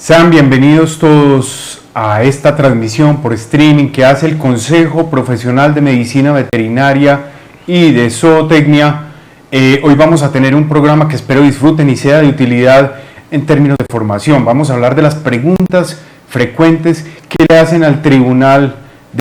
Sean bienvenidos todos a esta transmisión por streaming que hace el Consejo Profesional de Medicina Veterinaria y de Zootecnia. Hoy vamos a tener un programa que espero disfruten y sea de utilidad en términos de formación. Vamos a hablar de las preguntas frecuentes que le hacen al Tribunal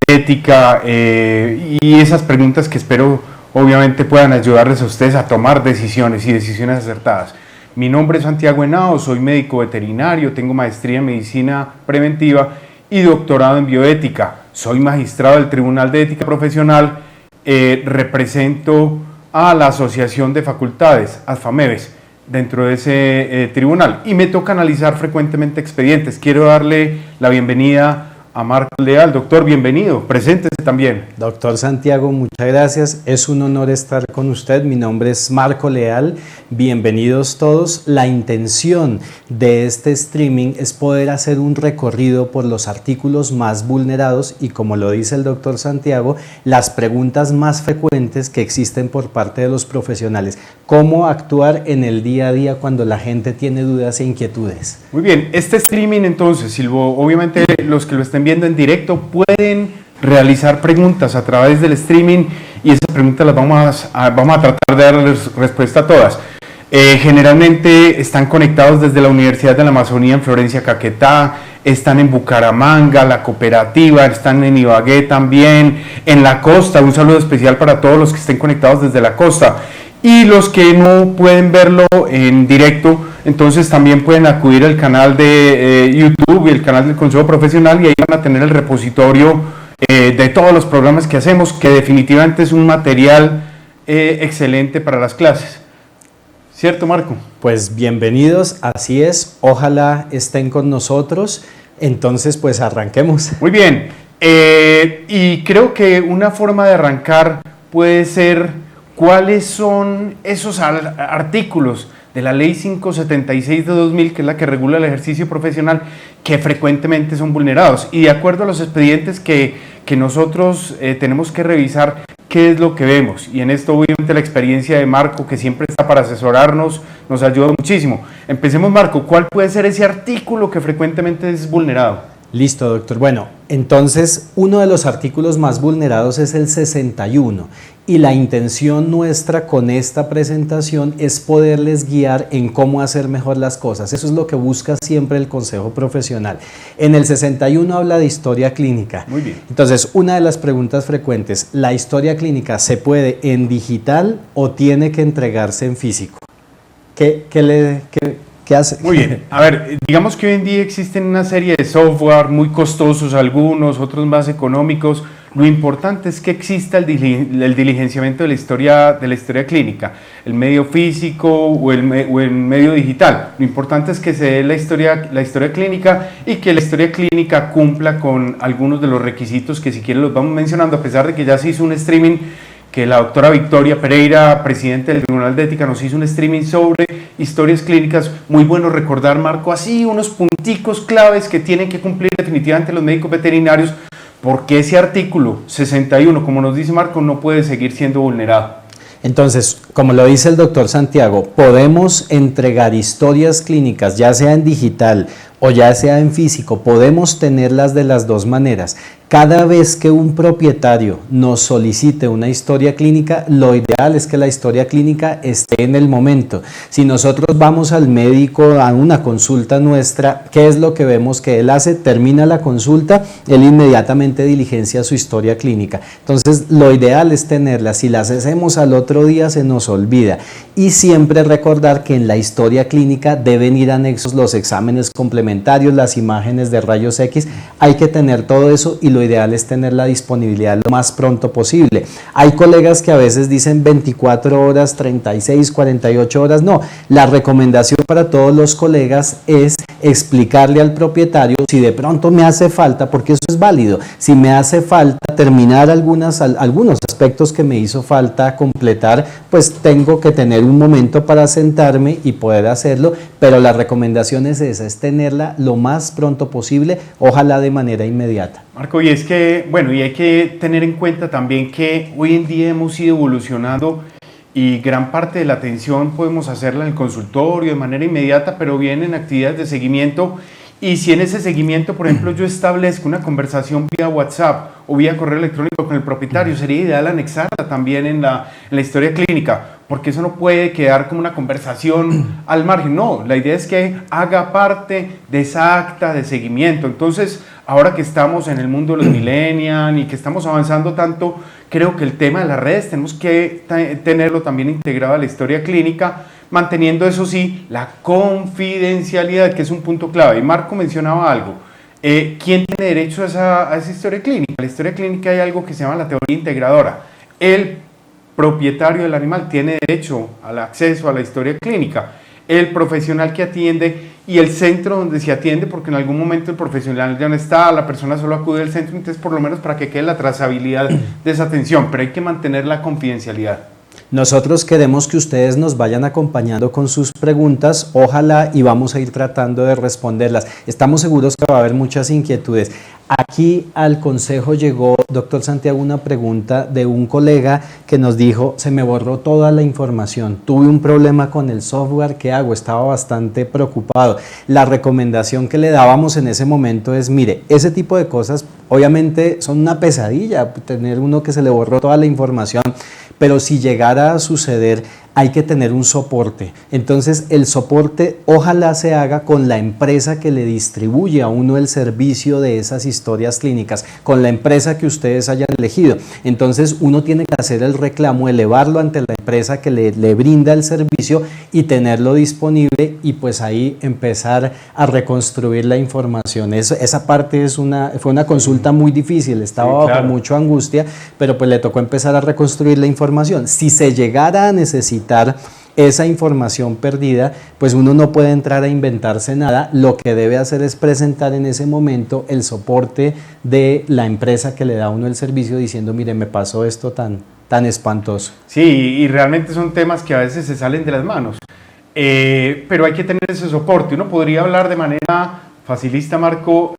de Ética y esas preguntas que espero obviamente puedan ayudarles a ustedes a tomar decisiones y decisiones acertadas. Mi nombre es Santiago Henao, soy médico veterinario, tengo maestría en medicina preventiva y doctorado en bioética. Soy magistrado del Tribunal de Ética Profesional, represento a la Asociación de Facultades, ASFAMEVES, dentro de ese tribunal y me toca analizar frecuentemente expedientes. Quiero darle la bienvenida a Marco Leal. Doctor, bienvenido, preséntese también. Doctor Santiago, muchas gracias, es un honor estar con usted. Mi nombre es Marco Leal, bienvenidos todos. La intención de este streaming es poder hacer un recorrido por los artículos más vulnerados y, como lo dice el doctor Santiago, las preguntas más frecuentes que existen por parte de los profesionales. Cómo actuar en el día a día cuando la gente tiene dudas e inquietudes. Muy bien, este streaming entonces, Silvo, obviamente los que lo estén viendo en directo pueden realizar preguntas a través del streaming y esas preguntas las vamos a tratar de darles respuesta a todas. Generalmente están conectados desde la Universidad de la Amazonía en Florencia, Caquetá, están en Bucaramanga, la cooperativa, están en Ibagué también, en la costa. Un saludo especial para todos los que estén conectados desde la costa. Y los que no pueden verlo en directo, entonces también pueden acudir al canal de YouTube y el canal del Consejo Profesional y ahí van a tener el repositorio de todos los programas que hacemos, que definitivamente es un material excelente para las clases. ¿Cierto, Marco? Pues bienvenidos, así es, ojalá estén con nosotros, entonces pues arranquemos. Muy bien, y creo que una forma de arrancar puede ser cuáles son esos artículos de la Ley 576 de 2000, que es la que regula el ejercicio profesional, que frecuentemente son vulnerados. Y de acuerdo a los expedientes que nosotros tenemos que revisar, qué es lo que vemos. Y en esto obviamente la experiencia de Marco, que siempre está para asesorarnos, nos ayuda muchísimo. Empecemos, Marco, ¿cuál puede ser ese artículo que frecuentemente es vulnerado? Listo, doctor. Bueno, entonces uno de los artículos más vulnerados es el 61 y la intención nuestra con esta presentación es poderles guiar en cómo hacer mejor las cosas. Eso es lo que busca siempre el Consejo Profesional. En el 61 habla de historia clínica. Muy bien. Entonces, una de las preguntas frecuentes, ¿la historia clínica se puede en digital o tiene que entregarse en físico? ¿Qué hace? Muy bien, a ver, digamos que hoy en día existen una serie de software muy costosos algunos, otros más económicos. Lo importante es que exista el diligenciamiento de la historia clínica, el medio físico o el medio digital. Lo importante es que se dé la historia clínica y que la historia clínica cumpla con algunos de los requisitos que si quieren los vamos mencionando, a pesar de que ya se hizo un streaming, que la doctora Victoria Pereira, presidente del Tribunal de Ética, nos hizo un streaming sobre historias clínicas. Muy bueno recordar, Marco, así unos punticos claves que tienen que cumplir definitivamente los médicos veterinarios, porque ese artículo 61, como nos dice Marco, no puede seguir siendo vulnerado. Entonces, como lo dice el doctor Santiago, podemos entregar historias clínicas, ya sea en digital o ya sea en físico, podemos tenerlas de las dos maneras. Cada vez que un propietario nos solicite una historia clínica, lo ideal es que la historia clínica esté en el momento. Si nosotros vamos al médico a una consulta nuestra, ¿qué es lo que vemos que él hace? Termina la consulta, él inmediatamente diligencia su historia clínica. Entonces, lo ideal es tenerla. Si las hacemos al otro día, se nos olvida. Y siempre recordar que en la historia clínica deben ir anexos los exámenes complementarios, las imágenes de rayos X. Hay que tener todo eso y lo ideal es tener la disponibilidad lo más pronto posible. Hay colegas que a veces dicen 24 horas, 36, 48 horas. No, la recomendación para todos los colegas es explicarle al propietario si de pronto me hace falta, porque eso es válido, si me hace falta terminar algunos aspectos que me hizo falta completar, pues tengo que tener un momento para sentarme y poder hacerlo, pero la recomendación es esa, es tenerla lo más pronto posible, ojalá de manera inmediata. Marco, y es que, bueno, y hay que tener en cuenta también que hoy en día hemos ido evolucionando y gran parte de la atención podemos hacerla en el consultorio de manera inmediata, pero bien en actividades de seguimiento Y si en ese seguimiento, por ejemplo, yo establezco una conversación vía WhatsApp o vía correo electrónico con el propietario, sería ideal anexarla también en la historia clínica, porque eso no puede quedar como una conversación al margen. No, la idea es que haga parte de esa acta de seguimiento. Entonces, ahora que estamos en el mundo de los millennials y que estamos avanzando tanto, creo que el tema de las redes tenemos que tenerlo también integrado a la historia clínica, manteniendo, eso sí, la confidencialidad, que es un punto clave. Y Marco mencionaba algo. ¿Quién tiene derecho a esa historia clínica? En la historia clínica hay algo que se llama la teoría integradora. El propietario del animal tiene derecho al acceso a la historia clínica. El profesional que atiende y el centro donde se atiende, porque en algún momento el profesional ya no está, la persona solo acude al centro, entonces por lo menos para que quede la trazabilidad de esa atención, pero hay que mantener la confidencialidad. Nosotros queremos que ustedes nos vayan acompañando con sus preguntas, ojalá, y vamos a ir tratando de responderlas. Estamos seguros que va a haber muchas inquietudes. Aquí al consejo llegó, doctor Santiago, una pregunta de un colega que nos dijo: se me borró toda la información, tuve un problema con el software, ¿qué hago? Estaba bastante preocupado. La recomendación que le dábamos en ese momento es, mire, ese tipo de cosas obviamente son una pesadilla, tener uno que se le borró toda la información, pero si llegara a suceder, hay que tener un soporte. Entonces, el soporte ojalá se haga con la empresa que le distribuye a uno el servicio de esas historias clínicas, con la empresa que ustedes hayan elegido. Entonces, uno tiene que hacer el reclamo, elevarlo ante la empresa que le brinda el servicio y tenerlo disponible, y pues ahí empezar a reconstruir la información. Esa parte fue una consulta muy difícil, estaba bajo mucha angustia, pero pues le tocó empezar a reconstruir la información. Si se llegara a necesitar esa información perdida, pues uno no puede entrar a inventarse nada. Lo que debe hacer es presentar en ese momento el soporte de la empresa que le da a uno el servicio, diciendo: mire, me pasó esto tan espantoso. Sí, y realmente son temas que a veces se salen de las manos, pero hay que tener ese soporte. Uno podría hablar de manera facilista, Marco,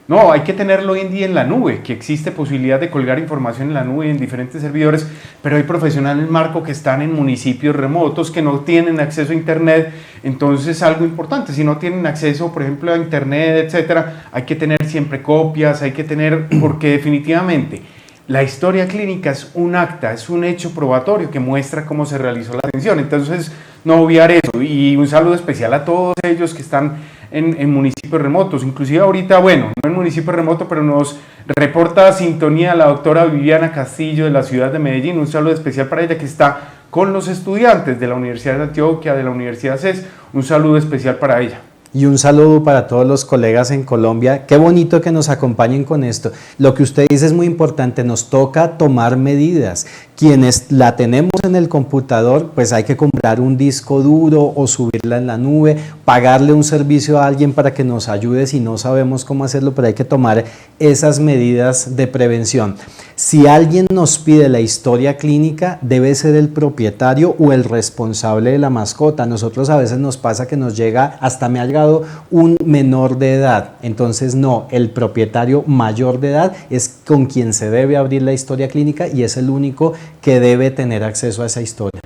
no, hay que tenerlo hoy en día en la nube, que existe posibilidad de colgar información en la nube en diferentes servidores, pero hay profesionales, Marco, que están en municipios remotos, que no tienen acceso a internet. Entonces, algo importante, si no tienen acceso, por ejemplo, a internet, etcétera, hay que tener siempre copias, hay que tener, porque definitivamente la historia clínica es un acta, es un hecho probatorio que muestra cómo se realizó la atención. Entonces, no obviar eso. Y un saludo especial a todos ellos que están en municipios remotos, inclusive ahorita, bueno, no en municipio remoto, pero nos reporta sintonía la doctora Viviana Castillo de la ciudad de Medellín. Un saludo especial para ella, que está con los estudiantes de la Universidad de Antioquia, de la Universidad CES. Un saludo especial para ella. Y un saludo para todos los colegas en Colombia. Qué bonito que nos acompañen con esto. Lo que usted dice es muy importante, nos toca tomar medidas. Quienes la tenemos en el computador, pues hay que comprar un disco duro o subirla en la nube, pagarle un servicio a alguien para que nos ayude si no sabemos cómo hacerlo, pero hay que tomar esas medidas de prevención. Si alguien nos pide la historia clínica, debe ser el propietario o el responsable de la mascota. Nosotros a veces nos pasa que nos llega, hasta me ha llegado un menor de edad. Entonces no, el propietario mayor de edad es con quien se debe abrir la historia clínica y es el único que debe tener acceso a esa historia.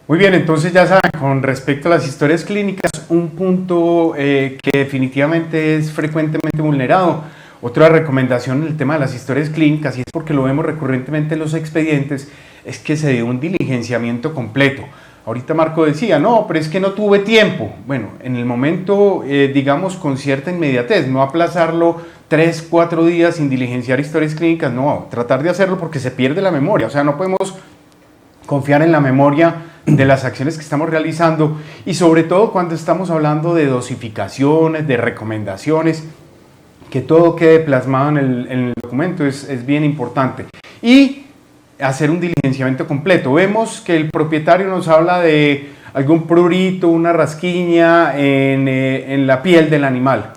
Muy bien, entonces ya saben, con respecto a las historias clínicas, un punto que definitivamente es frecuentemente vulnerado. Otra recomendación en el tema de las historias clínicas, y es porque lo vemos recurrentemente en los expedientes, es que se dé un diligenciamiento completo. Ahorita Marco decía, no, pero es que no tuve tiempo. Bueno, en el momento, digamos, con cierta inmediatez, no aplazarlo 3, 4 días sin diligenciar historias clínicas, no, tratar de hacerlo porque se pierde la memoria. O sea, no podemos confiar en la memoria de las acciones que estamos realizando, y sobre todo cuando estamos hablando de dosificaciones, de recomendaciones, que todo quede plasmado en el documento es bien importante. Y hacer un diligenciamiento completo. Vemos que el propietario nos habla de algún prurito, una rasquiña en la piel del animal,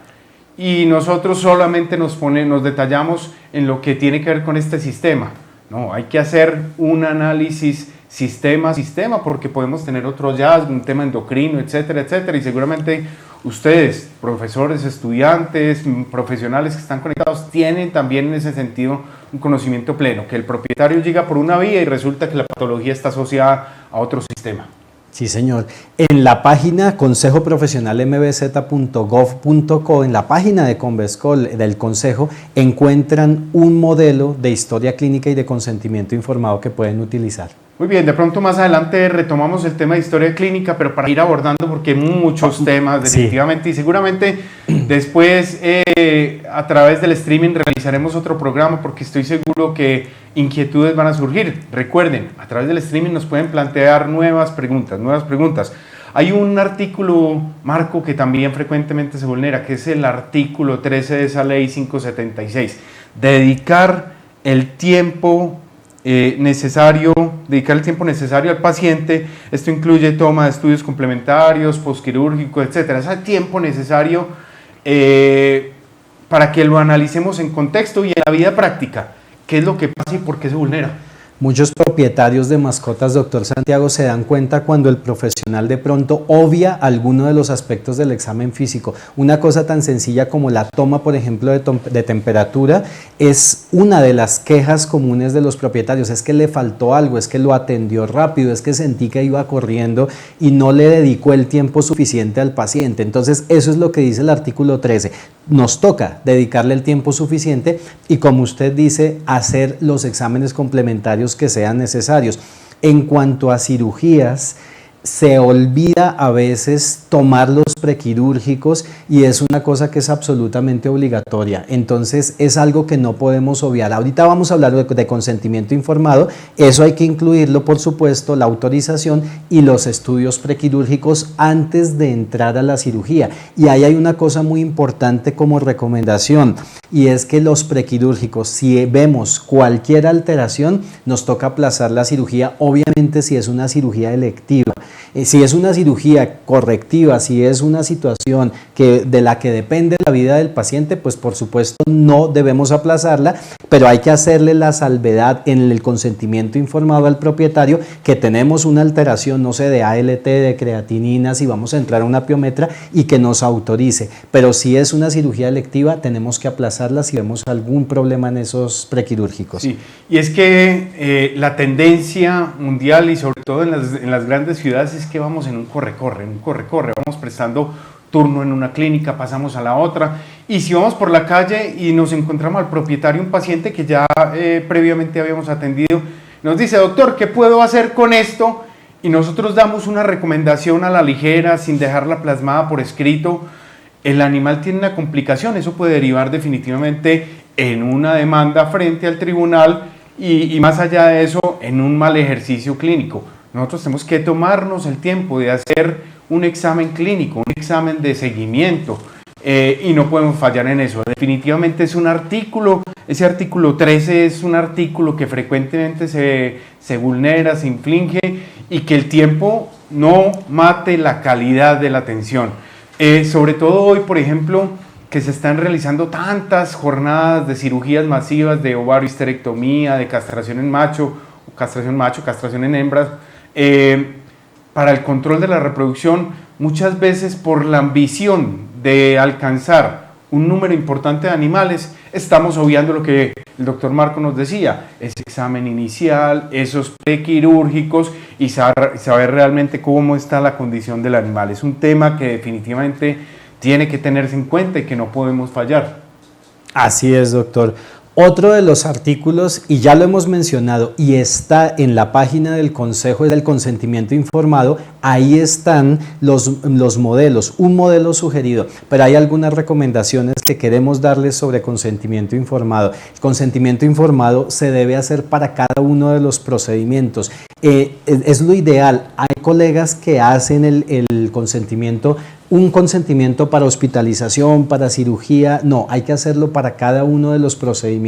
y nosotros solamente nos detallamos en lo que tiene que ver con este sistema. No, hay que hacer un análisis sistema a sistema, porque podemos tener otro hallazgo, un tema endocrino, etcétera, etcétera, y seguramente ustedes, profesores, estudiantes, profesionales que están conectados, tienen también en ese sentido un conocimiento pleno, que el propietario llega por una vía y resulta que la patología está asociada a otro sistema. Sí, señor. En la página consejoprofesionalmbz.gov.co, en la página de Convescol, del Consejo, encuentran un modelo de historia clínica y de consentimiento informado que pueden utilizar. Muy bien, de pronto más adelante retomamos el tema de historia clínica, pero para ir abordando, porque hay muchos temas definitivamente, sí. Y seguramente después a través del streaming realizaremos otro programa, porque estoy seguro que inquietudes van a surgir. Recuerden, a través del streaming nos pueden plantear nuevas preguntas. Hay un artículo, Marco, que también frecuentemente se vulnera, que es el artículo 13 de esa ley 576, dedicar el tiempo necesario al paciente. Esto incluye toma de estudios complementarios, postquirúrgicos, etcétera. Ese tiempo necesario para que lo analicemos en contexto y en la vida práctica. ¿Qué es lo que pasa y por qué se vulnera? Muchos propietarios de mascotas, doctor Santiago, se dan cuenta cuando el profesional de pronto obvia alguno de los aspectos del examen físico. Una cosa tan sencilla como la toma, por ejemplo, de temperatura, es una de las quejas comunes de los propietarios. Es que le faltó algo, es que lo atendió rápido, es que sentí que iba corriendo y no le dedicó el tiempo suficiente al paciente. Entonces, eso es lo que dice el artículo 13. Nos toca dedicarle el tiempo suficiente y, como usted dice, hacer los exámenes complementarios que sean necesarios. En cuanto a cirugías, se olvida a veces tomar los prequirúrgicos y es una cosa que es absolutamente obligatoria. Entonces es algo que no podemos obviar. Ahorita vamos a hablar de consentimiento informado. Eso hay que incluirlo, por supuesto, la autorización y los estudios prequirúrgicos antes de entrar a la cirugía. Y ahí hay una cosa muy importante como recomendación, y es que los prequirúrgicos, si vemos cualquier alteración, nos toca aplazar la cirugía, obviamente si es una cirugía electiva. Si es una cirugía correctiva, si es una situación de la que depende la vida del paciente, pues por supuesto no debemos aplazarla, pero hay que hacerle la salvedad en el consentimiento informado al propietario que tenemos una alteración, no sé, de ALT, de creatinina, si vamos a entrar a una piometra y que nos autorice. Pero si es una cirugía electiva, tenemos que aplazarla si vemos algún problema en esos prequirúrgicos. Sí, y es que la tendencia mundial y sobre todo en las grandes ciudades es que vamos en un corre-corre, vamos prestando turno en una clínica, pasamos a la otra, y si vamos por la calle y nos encontramos al propietario, un paciente que ya previamente habíamos atendido, nos dice: doctor, ¿qué puedo hacer con esto? Y nosotros damos una recomendación a la ligera, sin dejarla plasmada por escrito. El animal tiene una complicación, eso puede derivar definitivamente en una demanda frente al tribunal y más allá de eso, en un mal ejercicio clínico. Nosotros tenemos que tomarnos el tiempo de hacer un examen clínico, un examen de seguimiento, y no podemos fallar en eso. Definitivamente es un artículo, ese artículo 13 es un artículo que frecuentemente se vulnera, se infringe, y que el tiempo no mate la calidad de la atención. Sobre todo hoy, por ejemplo, que se están realizando tantas jornadas de cirugías masivas de ovariohisterectomía, de castración en macho, castración en hembras, para el control de la reproducción, muchas veces por la ambición de alcanzar un número importante de animales, estamos obviando lo que el doctor Marco nos decía, ese examen inicial, esos prequirúrgicos y saber realmente cómo está la condición del animal. Es un tema que definitivamente tiene que tenerse en cuenta y que no podemos fallar. Así es, doctor. Otro de los artículos, y ya lo hemos mencionado, y está en la página del Consejo, es el consentimiento informado. Ahí están los modelos, un modelo sugerido, pero hay algunas recomendaciones que queremos darles sobre consentimiento informado. El consentimiento informado se debe hacer para cada uno de los procedimientos. Es lo ideal. Hay colegas que hacen el consentimiento, un consentimiento para hospitalización, para cirugía. No, hay que hacerlo para cada uno de los procedimientos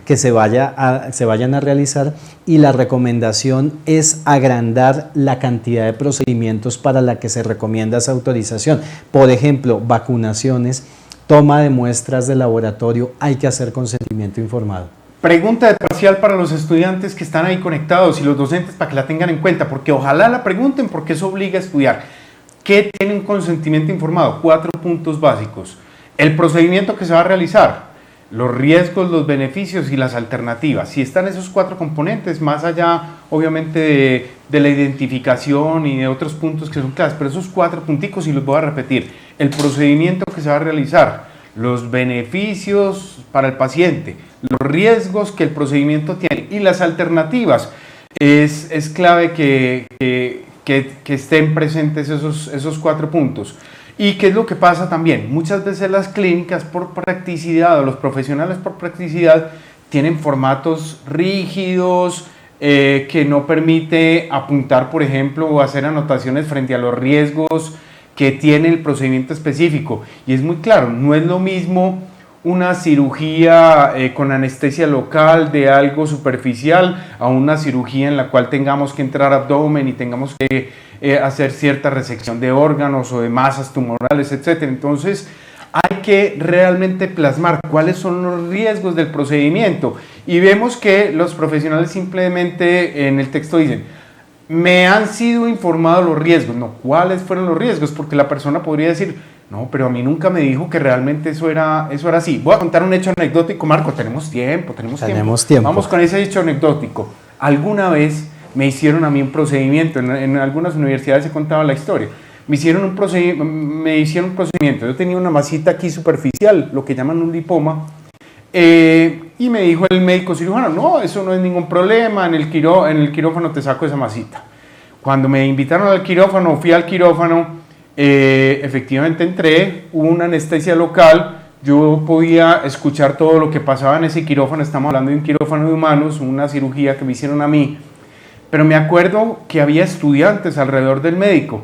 que se vayan a realizar, y la recomendación es agrandar la cantidad de procedimientos para la que se recomienda esa autorización. Por ejemplo, vacunaciones, toma de muestras de laboratorio, hay que hacer consentimiento informado. Pregunta de parcial para los estudiantes que están ahí conectados y los docentes para que la tengan en cuenta, porque ojalá la pregunten, porque eso obliga a estudiar. ¿Qué tiene un consentimiento informado? 4 puntos básicos. El procedimiento que se va a realizar, los riesgos, los beneficios y las alternativas. Si están esos 4 componentes, más allá obviamente de la identificación y de otros puntos que son claves, pero esos 4 punticos, y los voy a repetir: el procedimiento que se va a realizar, los beneficios para el paciente, los riesgos que el procedimiento tiene y las alternativas. Es clave que estén presentes esos 4 puntos. ¿Y qué es lo que pasa también? Muchas veces las clínicas por practicidad, o los profesionales por practicidad, tienen formatos rígidos que no permite apuntar, por ejemplo, o hacer anotaciones frente a los riesgos que tiene el procedimiento específico. Y es muy claro, no es lo mismo una cirugía con anestesia local de algo superficial a una cirugía en la cual tengamos que entrar abdomen y tengamos que hacer cierta resección de órganos o de masas tumorales, etc. Entonces hay que realmente plasmar cuáles son los riesgos del procedimiento, y vemos que los profesionales simplemente en el texto dicen: me han sido informados los riesgos. No, ¿cuáles fueron los riesgos? Porque la persona podría decir: no, pero a mí nunca me dijo que realmente eso era así. Voy a contar un hecho anecdótico, Marco. Tenemos tiempo. Vamos con ese hecho anecdótico. Alguna vez me hicieron a mí un procedimiento, en algunas universidades he contado la historia. Me hicieron un procedimiento. Yo tenía una masita aquí superficial, lo que llaman un lipoma, y me dijo el médico cirujano: no, eso no es ningún problema, en el quirófano te saco esa masita. Cuando me invitaron al quirófano, fui al quirófano. Efectivamente entré, hubo una anestesia local, yo podía escuchar todo lo que pasaba en ese quirófano. Estamos hablando de un quirófano de humanos, una cirugía que me hicieron a mí, pero me acuerdo que había estudiantes alrededor del médico,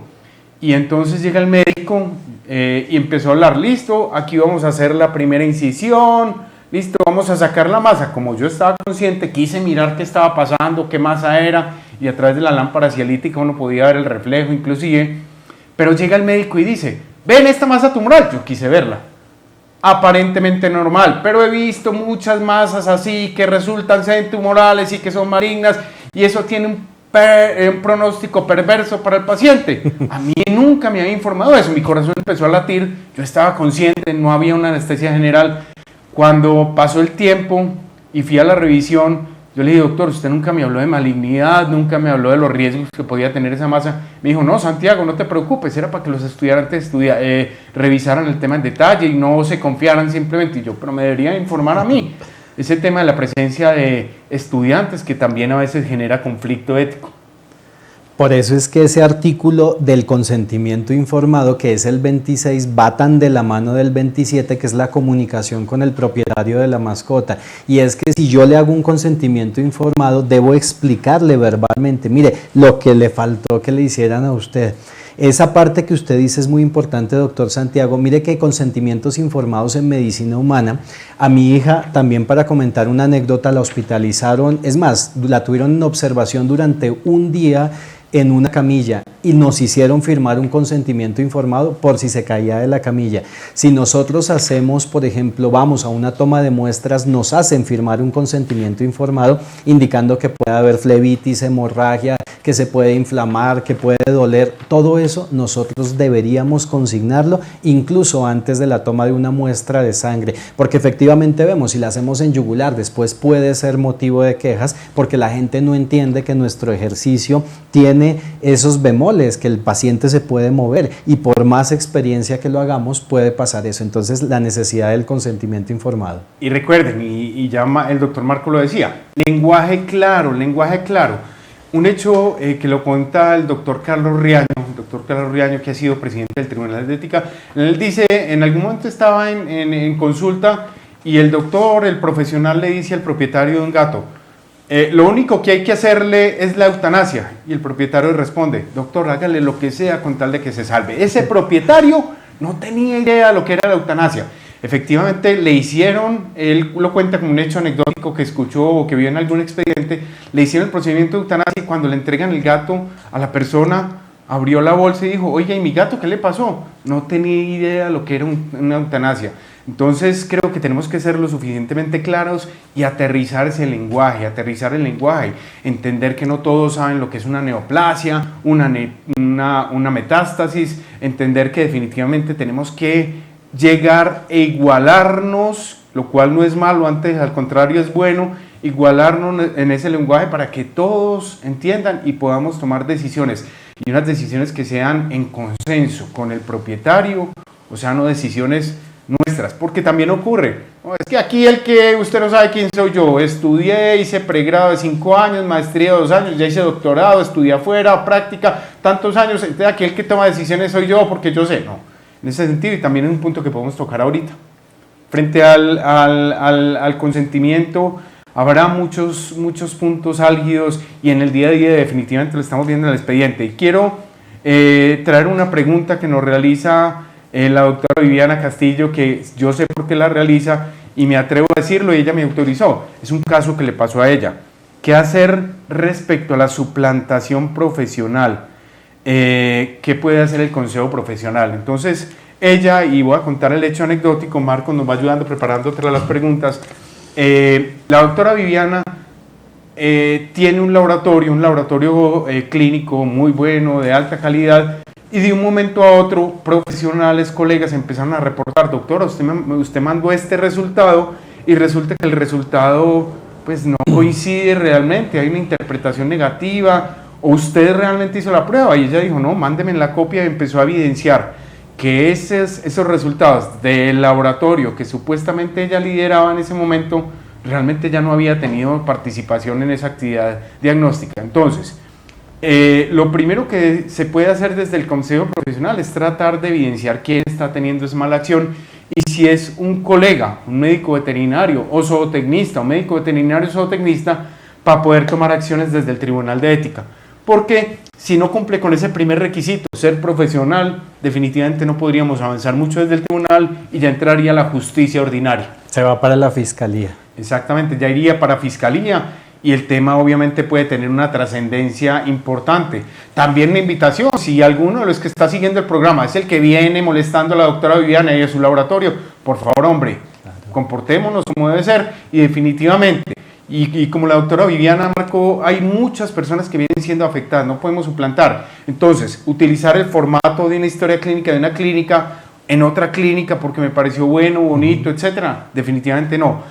y entonces llega el médico y empezó a hablar: listo, aquí vamos a hacer la primera incisión, listo, vamos a sacar la masa. Como yo estaba consciente, quise mirar qué estaba pasando, qué masa era, y a través de la lámpara cialítica uno podía ver el reflejo inclusive. Pero llega el médico y dice: ven esta masa tumoral. Yo quise verla, aparentemente normal, pero he visto muchas masas así que resultan ser tumorales y que son malignas, y eso tiene un pronóstico perverso para el paciente. A mí nunca me había informado de eso. Mi corazón empezó a latir, yo estaba consciente, no había una anestesia general. Cuando pasó el tiempo y fui a la revisión, yo le dije: doctor, usted nunca me habló de malignidad, nunca me habló de los riesgos que podía tener esa masa. Me dijo: no, Santiago, no te preocupes, era para que los estudiantes revisaran el tema en detalle y no se confiaran simplemente. Y yo: pero me debería informar a mí. Ese tema de la presencia de estudiantes, que también a veces genera conflicto ético. Por eso es que ese artículo del consentimiento informado, que es el 26, va tan de la mano del 27, que es la comunicación con el propietario de la mascota. Y es que si yo le hago un consentimiento informado, debo explicarle verbalmente: mire, lo que le faltó que le hicieran a usted. Esa parte que usted dice es muy importante, doctor Santiago. Mire que hay consentimientos informados en medicina humana. A mi hija, también para comentar una anécdota, la hospitalizaron, es más, la tuvieron en observación durante un día en una camilla, y nos hicieron firmar un consentimiento informado por si se caía de la camilla. Si nosotros hacemos, por ejemplo, vamos a una toma de muestras, nos hacen firmar un consentimiento informado indicando que puede haber flebitis, hemorragia, que se puede inflamar, que puede doler. Todo eso nosotros deberíamos consignarlo incluso antes de la toma de una muestra de sangre, porque efectivamente vemos, si la hacemos en yugular, después puede ser motivo de quejas, porque la gente no entiende que nuestro ejercicio tiene esos bemoles, que el paciente se puede mover, y por más experiencia que lo hagamos puede pasar eso. Entonces, la necesidad del consentimiento informado. Y recuerden, y ya el doctor Marco lo decía: lenguaje claro, lenguaje claro. Un hecho que lo cuenta el doctor Carlos Riaño, que ha sido presidente del Tribunal de Ética. Él dice: en algún momento estaba en consulta, y el profesional le dice al propietario de un gato: lo único que hay que hacerle es la eutanasia. Y el propietario responde: doctor, hágale lo que sea con tal de que se salve. Ese propietario no tenía idea de lo que era la eutanasia. Efectivamente le hicieron, él lo cuenta como un hecho anecdótico que escuchó o que vio en algún expediente, le hicieron el procedimiento de eutanasia, y cuando le entregan el gato a la persona, abrió la bolsa y dijo: oye, ¿y mi gato qué le pasó? No tenía idea de lo que era una eutanasia. Entonces creo que tenemos que ser lo suficientemente claros y aterrizar el lenguaje, entender que no todos saben lo que es una neoplasia, una metástasis, entender que definitivamente tenemos que llegar e igualarnos lo cual no es malo, antes al contrario es bueno igualarnos en ese lenguaje para que todos entiendan y podamos tomar decisiones, y unas decisiones que sean en consenso con el propietario, o sea, no decisiones nuestras, porque también ocurre, ¿no? Es que aquí usted no sabe quién soy yo, estudié, hice pregrado de 5 años, maestría de 2 años, ya hice doctorado, estudié afuera, práctica, tantos años, entonces aquí el que toma decisiones soy yo porque yo sé, no, en ese sentido, y también es un punto que podemos tocar ahorita. Frente al consentimiento, habrá muchos puntos álgidos y en el día a día definitivamente lo estamos viendo en el expediente. Y quiero traer una pregunta que nos realiza la doctora Viviana Castillo, que yo sé por qué la realiza y me atrevo a decirlo y ella me autorizó. Es un caso que le pasó a ella. ¿Qué hacer respecto a la suplantación profesional? ¿Qué puede hacer el consejo profesional? Entonces, ella, y voy a contar el hecho anecdótico, Marcos nos va ayudando preparando otras las preguntas. La doctora Viviana tiene un laboratorio clínico muy bueno, de alta calidad, y de un momento a otro profesionales, colegas empezaron a reportar: doctora, usted mandó este resultado y resulta que el resultado pues no coincide realmente, hay una interpretación negativa, o usted realmente hizo la prueba. Y ella dijo: no, mándeme la copia, y empezó a evidenciar que esos resultados del laboratorio que supuestamente ella lideraba en ese momento, realmente ya no había tenido participación en esa actividad diagnóstica. Entonces, lo primero que se puede hacer desde el consejo profesional es tratar de evidenciar quién está teniendo esa mala acción, y si es un colega, un médico veterinario o zootecnista, un médico veterinario o zootecnista, para poder tomar acciones desde el Tribunal de Ética. Porque si no cumple con ese primer requisito, ser profesional, definitivamente no podríamos avanzar mucho desde el tribunal y ya entraría la justicia ordinaria. Se va para la fiscalía. Exactamente, ya iría para fiscalía, y el tema obviamente puede tener una trascendencia importante. También la invitación, si alguno de los que está siguiendo el programa es el que viene molestando a la doctora Viviana y a su laboratorio, por favor, hombre, comportémonos como debe ser, y definitivamente, y como la doctora Viviana marcó, hay muchas personas que vienen siendo afectadas, no podemos suplantar. Entonces, utilizar el formato de una historia clínica de una clínica en otra clínica porque me pareció bueno, bonito, etcétera, definitivamente no.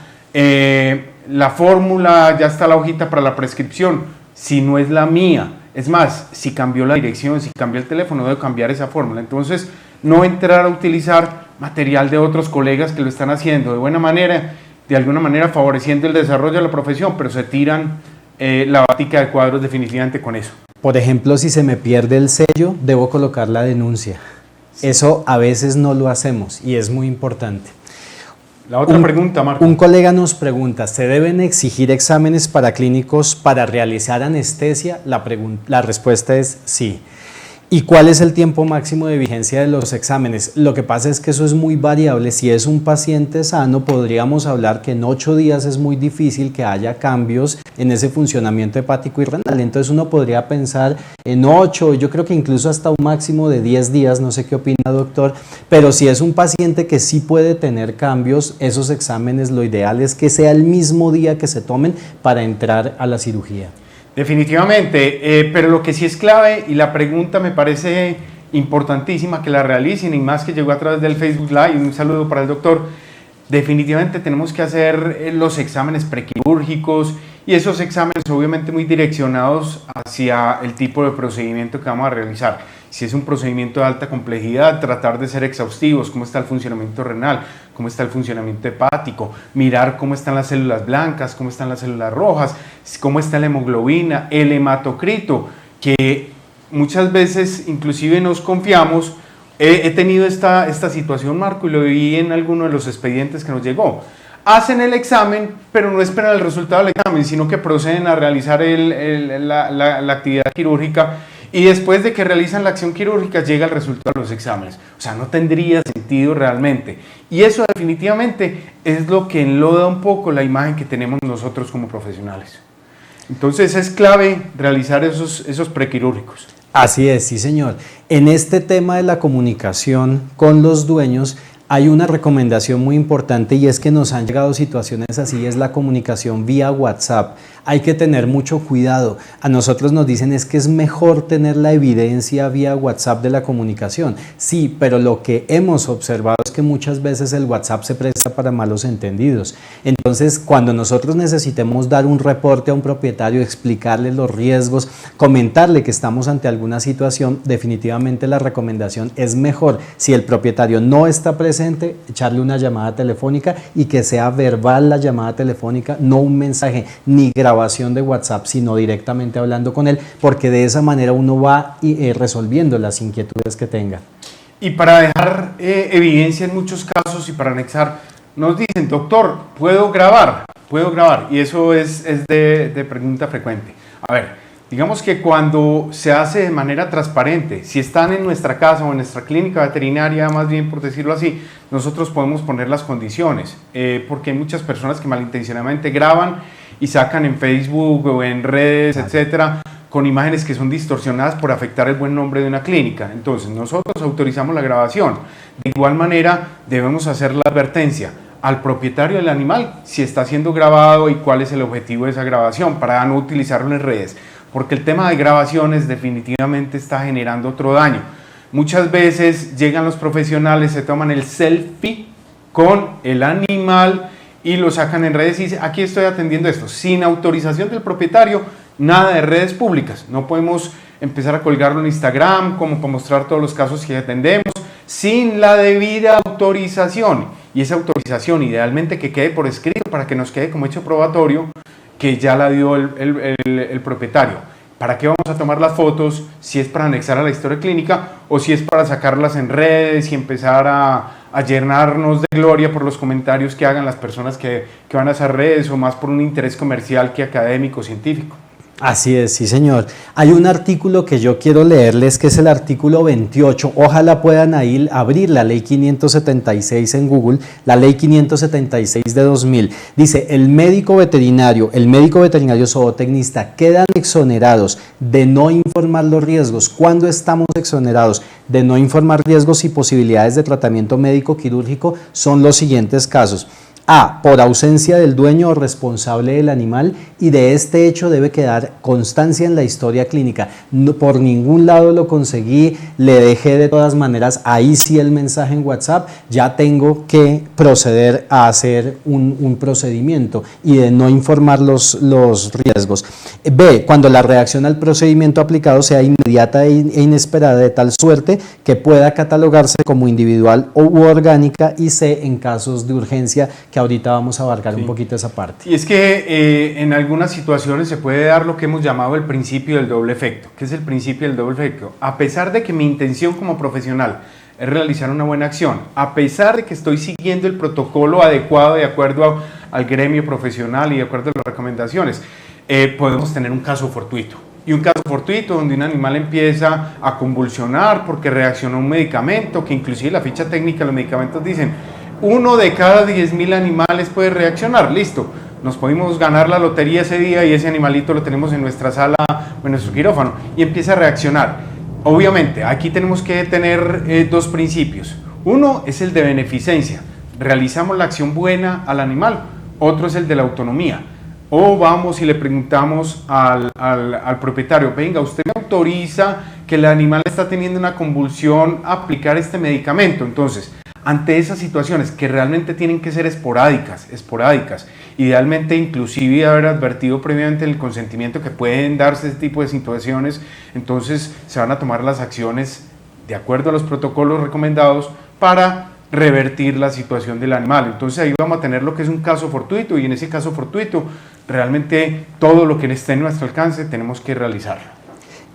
La fórmula, ya está la hojita para la prescripción, si no es la mía, es más, si cambió la dirección, si cambió el teléfono, debo cambiar esa fórmula. Entonces, no entrar a utilizar material de otros colegas que lo están haciendo de buena manera, de alguna manera favoreciendo el desarrollo de la profesión, pero se tiran la batica de cuadros definitivamente con eso. Por ejemplo, si se me pierde el sello, debo colocar la denuncia. Sí. Eso a veces no lo hacemos y es muy importante. La otra pregunta, Marco. Un colega nos pregunta: ¿se deben exigir exámenes para clínicos para realizar anestesia? La respuesta es sí. ¿Y cuál es el tiempo máximo de vigencia de los exámenes? Lo que pasa es que eso es muy variable. Si es un paciente sano, podríamos hablar que en 8 días es muy difícil que haya cambios en ese funcionamiento hepático y renal. Entonces uno podría pensar en 8, yo creo que incluso hasta un máximo de 10 días, no sé qué opina, doctor, pero si es un paciente que sí puede tener cambios, esos exámenes lo ideal es que sea el mismo día que se tomen para entrar a la cirugía. Definitivamente, pero lo que sí es clave, y la pregunta me parece importantísima que la realicen, y más que llegó a través del Facebook Live, un saludo para el doctor, definitivamente tenemos que hacer los exámenes prequirúrgicos, y esos exámenes obviamente muy direccionados hacia el tipo de procedimiento que vamos a realizar. Si es un procedimiento de alta complejidad, tratar de ser exhaustivos, cómo está el funcionamiento renal, cómo está el funcionamiento hepático, mirar cómo están las células blancas, cómo están las células rojas, cómo está la hemoglobina, el hematocrito, que muchas veces inclusive nos confiamos. He tenido esta situación, Marco, y lo vi en alguno de los expedientes que nos llegó. Hacen el examen, pero no esperan el resultado del examen, sino que proceden a realizar la actividad quirúrgica, y después de que realizan la acción quirúrgica llega el resultado de los exámenes. O sea, no tendría sentido realmente. Y eso definitivamente es lo que enloda un poco la imagen que tenemos nosotros como profesionales. Entonces es clave realizar esos prequirúrgicos. Así es, sí señor. En este tema de la comunicación con los dueños, Hay una recomendación muy importante y es que nos han llegado situaciones así, es la comunicación vía WhatsApp. Hay que tener mucho cuidado. A nosotros nos dicen es que es mejor tener la evidencia vía WhatsApp de la comunicación. Sí, pero lo que hemos observado es que muchas veces el WhatsApp se presta para malos entendidos. Entonces, cuando nosotros necesitemos dar un reporte a un propietario, explicarle los riesgos, comentarle que estamos ante alguna situación, definitivamente la recomendación es mejor, si el propietario no está presente, echarle una llamada telefónica y que sea verbal la llamada telefónica, no un mensaje ni grabación de WhatsApp, sino directamente hablando con él, porque de esa manera uno va resolviendo las inquietudes que tenga. Y para dejar evidencia en muchos casos y para anexar, nos dicen, doctor, ¿puedo grabar? ¿Puedo grabar? Y eso es de pregunta frecuente. A ver, digamos que cuando se hace de manera transparente, si están en nuestra casa o en nuestra clínica veterinaria, más bien por decirlo así, nosotros podemos poner las condiciones, porque hay muchas personas que malintencionadamente graban y sacan en Facebook o en redes, etcétera, con imágenes que son distorsionadas por afectar el buen nombre de una clínica. Entonces, nosotros autorizamos la grabación. De igual manera, debemos hacer la advertencia al propietario del animal si está siendo grabado y cuál es el objetivo de esa grabación para no utilizarlo en redes, porque el tema de grabaciones definitivamente está generando otro daño. Muchas veces llegan los profesionales, se toman el selfie con el animal y lo sacan en redes y dicen, aquí estoy atendiendo esto, sin autorización del propietario, nada de redes públicas. No podemos empezar a colgarlo en Instagram, como para mostrar todos los casos que atendemos, sin la debida autorización. Y esa autorización idealmente que quede por escrito para que nos quede como hecho probatorio que ya la dio el propietario. ¿Para qué vamos a tomar las fotos? Si es para anexar a la historia clínica o si es para sacarlas en redes y empezar a llenarnos de gloria por los comentarios que hagan las personas que van a esas redes, o más por un interés comercial que académico, científico. Así es, sí señor. Hay un artículo que yo quiero leerles que es el artículo 28. Ojalá puedan ahí abrir la ley 576 en Google, la ley 576 de 2000. Dice, el médico veterinario zootecnista quedan exonerados de no informar los riesgos. ¿Cuándo estamos exonerados de no informar riesgos y posibilidades de tratamiento médico quirúrgico? Son los siguientes casos. A, por ausencia del dueño o responsable del animal, y de este hecho debe quedar constancia en la historia clínica. No, por ningún lado lo conseguí, le dejé de todas maneras, ahí sí el mensaje en WhatsApp, ya tengo que proceder a hacer un procedimiento y de no informar los riesgos. B, cuando la reacción al procedimiento aplicado sea inmediata e inesperada de tal suerte que pueda catalogarse como individual u orgánica, y C, en casos de urgencia, que ahorita vamos a abarcar un poquito esa parte. Y es que en algunas situaciones se puede dar lo que hemos llamado el principio del doble efecto. ¿Qué es el principio del doble efecto? A pesar de que mi intención como profesional es realizar una buena acción, a pesar de que estoy siguiendo el protocolo adecuado de acuerdo al gremio profesional y de acuerdo a las recomendaciones, podemos tener un caso fortuito. Y un caso fortuito donde un animal empieza a convulsionar porque reaccionó a un medicamento, que inclusive la ficha técnica de los medicamentos dicen 1 de cada 10.000 animales puede reaccionar, listo, nos podemos ganar la lotería ese día y ese animalito lo tenemos en nuestra sala o en nuestro quirófano y empieza a reaccionar. Obviamente, aquí tenemos que tener dos principios. Uno es el de beneficencia, realizamos la acción buena al animal. Otro es el de la autonomía. O vamos y le preguntamos al propietario, venga, ¿usted me autoriza que el animal está teniendo una convulsión a aplicar este medicamento? Entonces, ante esas situaciones que realmente tienen que ser esporádicas, idealmente inclusive haber advertido previamente el consentimiento que pueden darse este tipo de situaciones, entonces se van a tomar las acciones de acuerdo a los protocolos recomendados para revertir la situación del animal. Entonces ahí vamos a tener lo que es un caso fortuito, y en ese caso fortuito realmente todo lo que esté en nuestro alcance tenemos que realizarlo.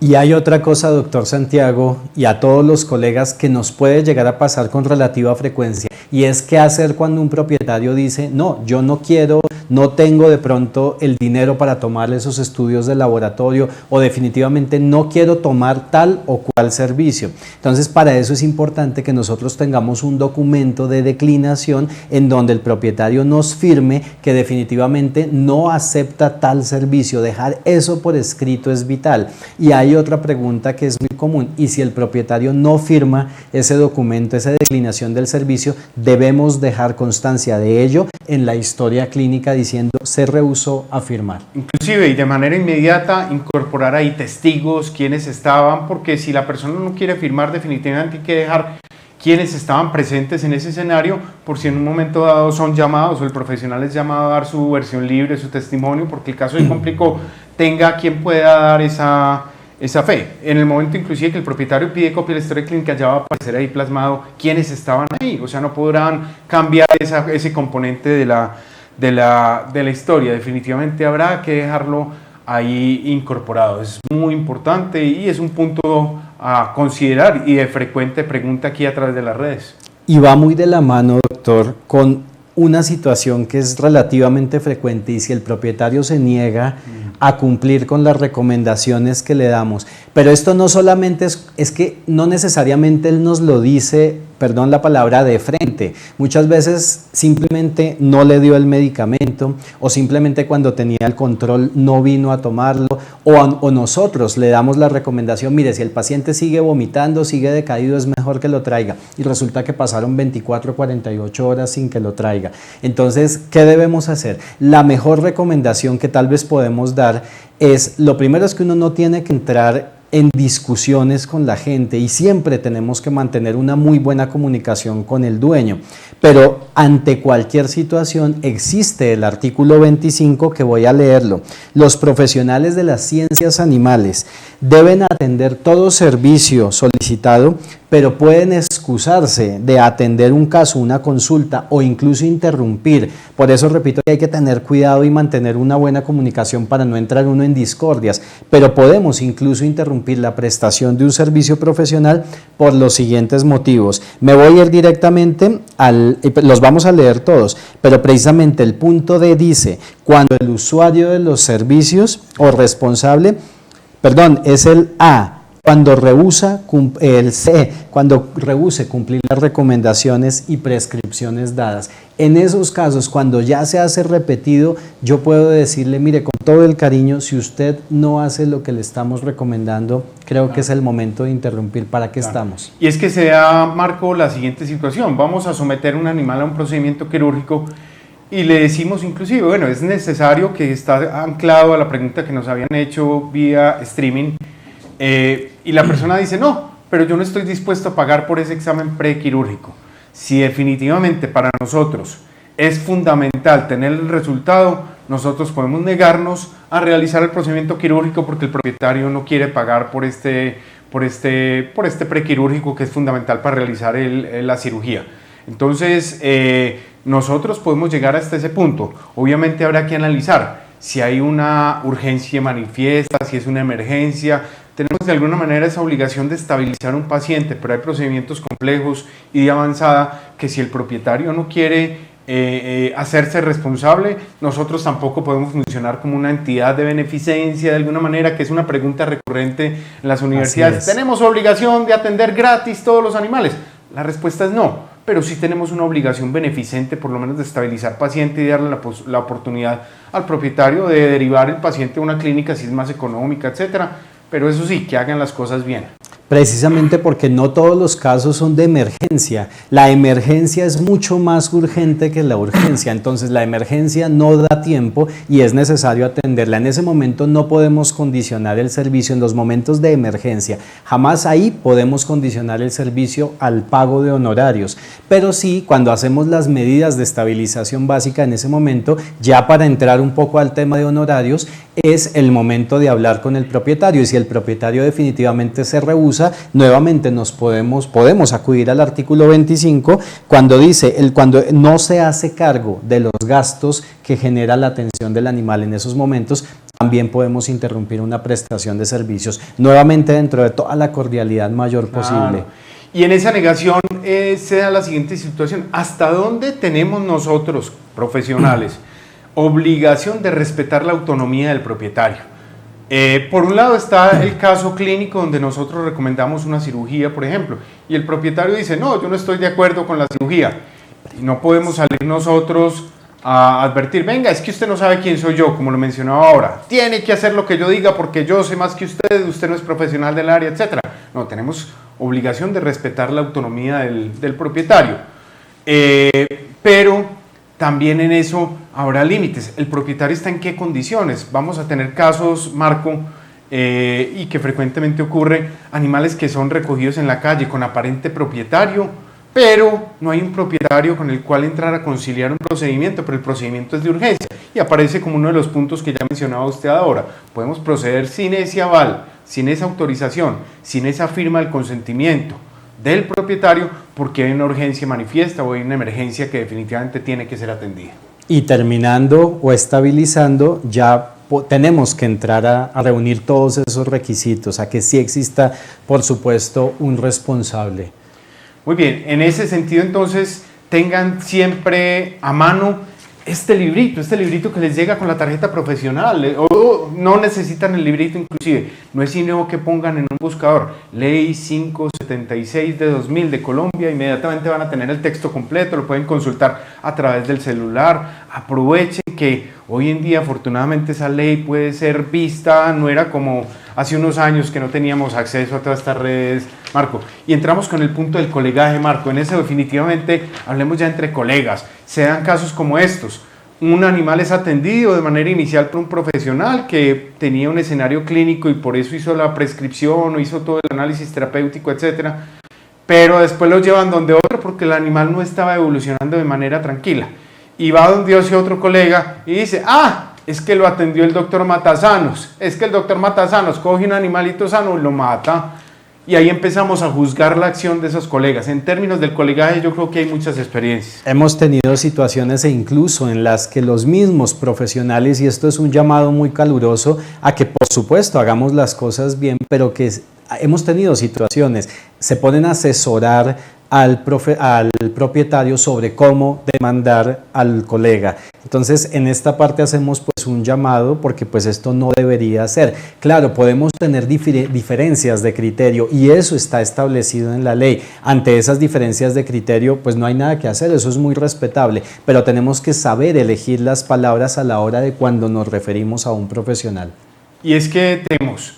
Y hay otra cosa, doctor Santiago, y a todos los colegas, que nos puede llegar a pasar con relativa frecuencia, y es qué hacer cuando un propietario dice, no, yo no quiero no tengo de pronto el dinero para tomar esos estudios de laboratorio o definitivamente no quiero tomar tal o cual servicio. Entonces, para eso es importante que nosotros tengamos un documento de declinación en donde el propietario nos firme que definitivamente no acepta tal servicio. Dejar eso por escrito es vital. Y hay otra pregunta que es muy común: y si el propietario no firma ese documento, esa declinación del servicio, debemos dejar constancia de ello en la historia clínica diciendo se rehusó a firmar. Inclusive, y de manera inmediata, incorporar ahí testigos, quiénes estaban, porque si la persona no quiere firmar, definitivamente hay que dejar quienes estaban presentes en ese escenario, por si en un momento dado son llamados o el profesional es llamado a dar su versión libre, su testimonio, porque el caso se complicó, tenga quien pueda dar esa fe. En el momento inclusive que el propietario pide copia de la historia clínica, ya va a aparecer ahí plasmado quiénes estaban ahí, o sea, no podrán cambiar ese componente de la historia. Definitivamente habrá que dejarlo ahí incorporado. Es muy importante y es un punto a considerar y de frecuente pregunta aquí a través de las redes. Y va muy de la mano, doctor, con una situación que es relativamente frecuente, y si el propietario se niega a cumplir con las recomendaciones que le damos, pero esto no solamente es que no necesariamente él nos lo dice, perdón la palabra, de frente. Muchas veces simplemente no le dio el medicamento, o simplemente cuando tenía el control no vino a tomarlo, o nosotros le damos la recomendación: mire, si el paciente sigue vomitando, sigue decaído, es mejor que lo traiga, y resulta que pasaron 24 48 horas sin que lo traiga. Entonces, ¿qué debemos hacer? La mejor recomendación que tal vez podemos dar es, lo primero es que uno no tiene que entrar en discusiones con la gente, y siempre tenemos que mantener una muy buena comunicación con el dueño, pero ante cualquier situación existe el artículo 25, que voy a leerlo. Los profesionales de las ciencias animales deben atender todo servicio solicitado, pero pueden excusarse de atender un caso, una consulta, o incluso interrumpir. Por eso repito que hay que tener cuidado y mantener una buena comunicación para no entrar uno en discordias, pero podemos incluso interrumpir la prestación de un servicio profesional por los siguientes motivos. Me voy a ir directamente los vamos a leer todos, pero precisamente el punto D dice: cuando el usuario de los servicios o responsable, es el A, cuando rehúsa, el C, cuando rehúse cumplir las recomendaciones y prescripciones dadas. En esos casos, cuando ya se hace repetido, yo puedo decirle: mire, con todo el cariño, si usted no hace lo que le estamos recomendando, creo que es el momento de interrumpir. ¿Para qué estamos? Y es que se da, Marco, la siguiente situación: vamos a someter un animal a un procedimiento quirúrgico y le decimos inclusive, bueno, es necesario, que está anclado a la pregunta que nos habían hecho vía streaming, y la persona dice: no, pero yo no estoy dispuesto a pagar por ese examen prequirúrgico. Si definitivamente para nosotros es fundamental tener el resultado, nosotros podemos negarnos a realizar el procedimiento quirúrgico porque el propietario no quiere pagar por este prequirúrgico, que es fundamental para realizar la cirugía. Entonces, nosotros podemos llegar hasta ese punto. Obviamente habrá que analizar si hay una urgencia manifiesta, si es una emergencia. Tenemos de alguna manera esa obligación de estabilizar un paciente, pero hay procedimientos complejos y de avanzada que, si el propietario no quiere hacerse responsable, nosotros tampoco podemos funcionar como una entidad de beneficencia de alguna manera, que es una pregunta recurrente en las universidades. ¿Tenemos obligación de atender gratis todos los animales? La respuesta es no, pero sí tenemos una obligación beneficente, por lo menos de estabilizar paciente y darle la oportunidad al propietario de derivar el paciente a una clínica si es más económica, etcétera. Pero eso sí, que hagan las cosas bien. Precisamente porque no todos los casos son de emergencia. La emergencia es mucho más urgente que la urgencia. Entonces la emergencia no da tiempo y es necesario atenderla. En ese momento no podemos condicionar el servicio en los momentos de emergencia. Jamás ahí podemos condicionar el servicio al pago de honorarios. Pero sí, cuando hacemos las medidas de estabilización básica en ese momento, ya para entrar un poco al tema de honorarios, es el momento de hablar con el propietario. Y si el propietario definitivamente se rehúsa, nuevamente nos podemos acudir al artículo 25 cuando dice cuando no se hace cargo de los gastos que genera la atención del animal. En esos momentos también podemos interrumpir una prestación de servicios, nuevamente dentro de toda la cordialidad mayor posible. Y en esa negación se da la siguiente situación: ¿hasta dónde tenemos nosotros, profesionales, obligación de respetar la autonomía del propietario. Por un lado está el caso clínico donde nosotros recomendamos una cirugía, por ejemplo, y el propietario dice, no, yo no estoy de acuerdo con la cirugía. Y no podemos salir nosotros a advertir, venga, es que usted no sabe quién soy yo, como lo mencionaba ahora, tiene que hacer lo que yo diga porque yo sé más que usted no es profesional del área, etc. No, tenemos obligación de respetar la autonomía del propietario. Pero también en eso habrá límites. ¿El propietario está en qué condiciones? Vamos a tener casos, Marco, y que frecuentemente ocurre, animales que son recogidos en la calle con aparente propietario, pero no hay un propietario con el cual entrar a conciliar un procedimiento, pero el procedimiento es de urgencia y aparece como uno de los puntos que ya mencionaba usted ahora. Podemos proceder sin ese aval, sin esa autorización, sin esa firma del consentimiento del propietario, porque hay una urgencia manifiesta o hay una emergencia que definitivamente tiene que ser atendida. Y terminando o estabilizando, ya tenemos que entrar a reunir todos esos requisitos, a que sí exista, por supuesto, un responsable. Muy bien, en ese sentido entonces tengan siempre a mano este librito que les llega con la tarjeta profesional, o no necesitan el librito inclusive, no es sino que pongan en un buscador Ley 576 de 2000 de Colombia, inmediatamente van a tener el texto completo, lo pueden consultar a través del celular. Aprovechen que hoy en día afortunadamente esa ley puede ser vista, no era como hace unos años que no teníamos acceso a todas estas redes, Marco. Y entramos con el punto del colegaje, Marco. En eso definitivamente hablemos ya entre colegas. Se dan casos como estos. Un animal es atendido de manera inicial por un profesional que tenía un escenario clínico y por eso hizo la prescripción o hizo todo el análisis terapéutico, etcétera. Pero después lo llevan donde otro porque el animal no estaba evolucionando de manera tranquila. Y va donde otro colega y dice, es que lo atendió el doctor Matasanos, es que el doctor Matasanos coge un animalito sano y lo mata. Y ahí empezamos a juzgar la acción de esos colegas. En términos del colegaje yo creo que hay muchas experiencias. Hemos tenido situaciones e incluso en las que los mismos profesionales, y esto es un llamado muy caluroso a que por supuesto hagamos las cosas bien, pero que hemos tenido situaciones, se ponen a asesorar al propietario sobre cómo demandar al colega. Entonces, en esta parte hacemos pues un llamado porque pues esto no debería ser. Claro, podemos tener diferencias de criterio y eso está establecido en la ley. Ante esas diferencias de criterio, pues no hay nada que hacer, eso es muy respetable, pero tenemos que saber elegir las palabras a la hora de cuando nos referimos a un profesional. Y es que tenemos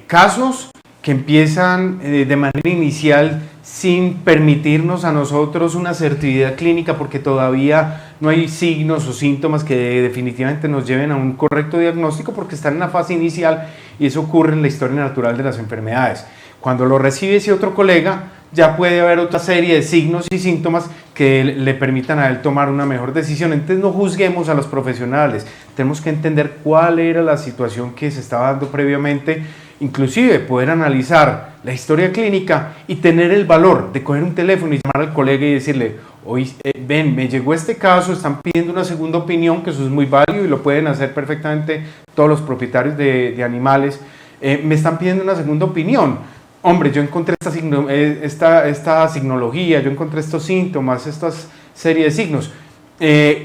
casos que empiezan de manera inicial sin permitirnos a nosotros una asertividad clínica porque todavía no hay signos o síntomas que definitivamente nos lleven a un correcto diagnóstico porque están en la fase inicial y eso ocurre en la historia natural de las enfermedades. Cuando lo recibe ese otro colega ya puede haber otra serie de signos y síntomas que le permitan a él tomar una mejor decisión. Entonces no juzguemos a los profesionales, tenemos que entender cuál era la situación que se estaba dando previamente, inclusive poder analizar la historia clínica y tener el valor de coger un teléfono y llamar al colega y decirle, oye, ven, me llegó este caso, están pidiendo una segunda opinión, que eso es muy válido y lo pueden hacer perfectamente todos los propietarios de animales, me están pidiendo una segunda opinión. Hombre, yo encontré esta signología, yo encontré estos síntomas, esta serie de signos.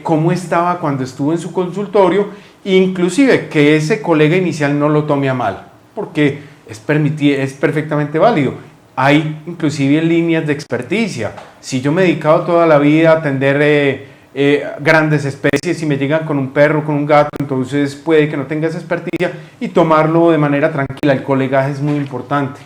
¿Cómo estaba cuando estuvo en su consultorio? Inclusive que ese colega inicial no lo tome a mal, porque es perfectamente válido. Hay inclusive líneas de experticia. Si yo me he dedicado toda la vida a atender grandes especies y me llegan con un perro, con un gato, entonces puede que no tenga esa experticia y tomarlo de manera tranquila. El colegaje es muy importante.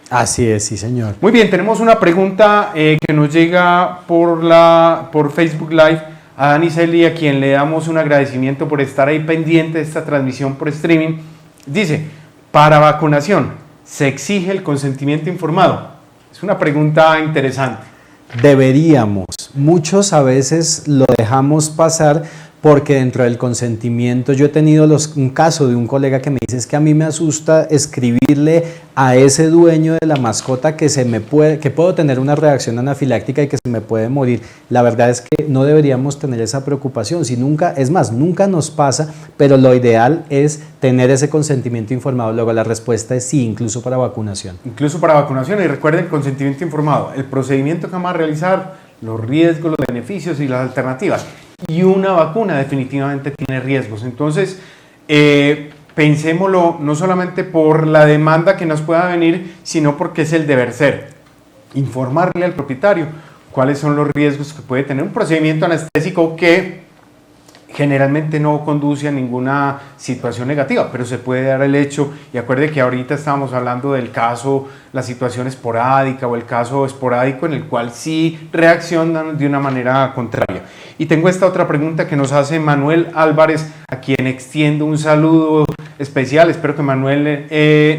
Así es, sí señor. Muy bien, tenemos una pregunta que nos llega por Facebook Live a Dani Celi, a quien le damos un agradecimiento por estar ahí pendiente de esta transmisión por streaming. Dice, para vacunación, ¿se exige el consentimiento informado? Es una pregunta interesante. Deberíamos. Muchos a veces lo dejamos pasar porque dentro del consentimiento, yo he tenido un caso de un colega que me dice es que a mí me asusta escribirle a ese dueño de la mascota que puedo tener una reacción anafiláctica y que se me puede morir. La verdad es que no deberíamos tener esa preocupación. Nunca nos pasa, pero lo ideal es tener ese consentimiento informado. Luego la respuesta es sí, incluso para vacunación. Incluso para vacunación, y recuerden, consentimiento informado, el procedimiento que vamos a realizar, los riesgos, los beneficios y las alternativas. y una vacuna definitivamente tiene riesgos. Entonces, pensémoslo no solamente por la demanda que nos pueda venir, sino porque es el deber ser. Informarle al propietario cuáles son los riesgos que puede tener un procedimiento anestésico que generalmente no conduce a ninguna situación negativa, pero se puede dar el hecho, y acuerde que ahorita estábamos hablando del caso, la situación esporádica o el caso esporádico en el cual sí reaccionan de una manera contraria. Y tengo esta otra pregunta que nos hace Manuel Álvarez, a quien extiendo un saludo especial. Espero que Manuel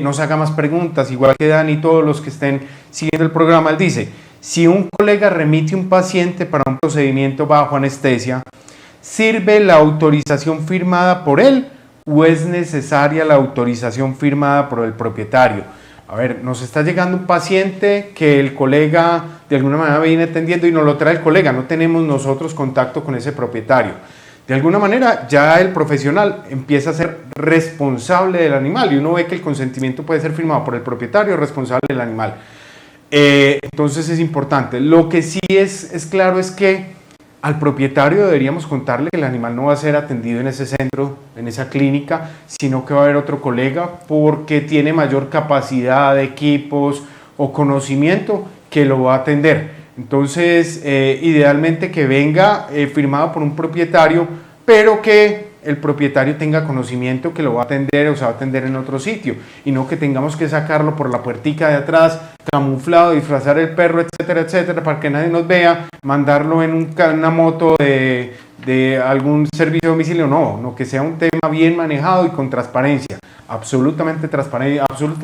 nos haga más preguntas, igual que Dani y todos los que estén siguiendo el programa. Él dice: si un colega remite un paciente para un procedimiento bajo anestesia, ¿sirve la autorización firmada por él o es necesaria la autorización firmada por el propietario? A ver, nos está llegando un paciente que el colega de alguna manera viene atendiendo y nos lo trae el colega, no tenemos nosotros contacto con ese propietario. De alguna manera ya el profesional empieza a ser responsable del animal y uno ve que el consentimiento puede ser firmado por el propietario responsable del animal. Entonces es importante. Lo que sí es claro es que al propietario deberíamos contarle que el animal no va a ser atendido en ese centro, en esa clínica, sino que va a haber otro colega porque tiene mayor capacidad de equipos o conocimiento que lo va a atender. Entonces, idealmente que venga firmado por un propietario, pero que el propietario tenga conocimiento que lo va a atender o se va a atender en otro sitio, y no que tengamos que sacarlo por la puertica de atrás, camuflado, disfrazar el perro, etcétera, etcétera, para que nadie nos vea, mandarlo en una moto de algún servicio de domicilio. No, que sea un tema bien manejado y con transparencia, absoluta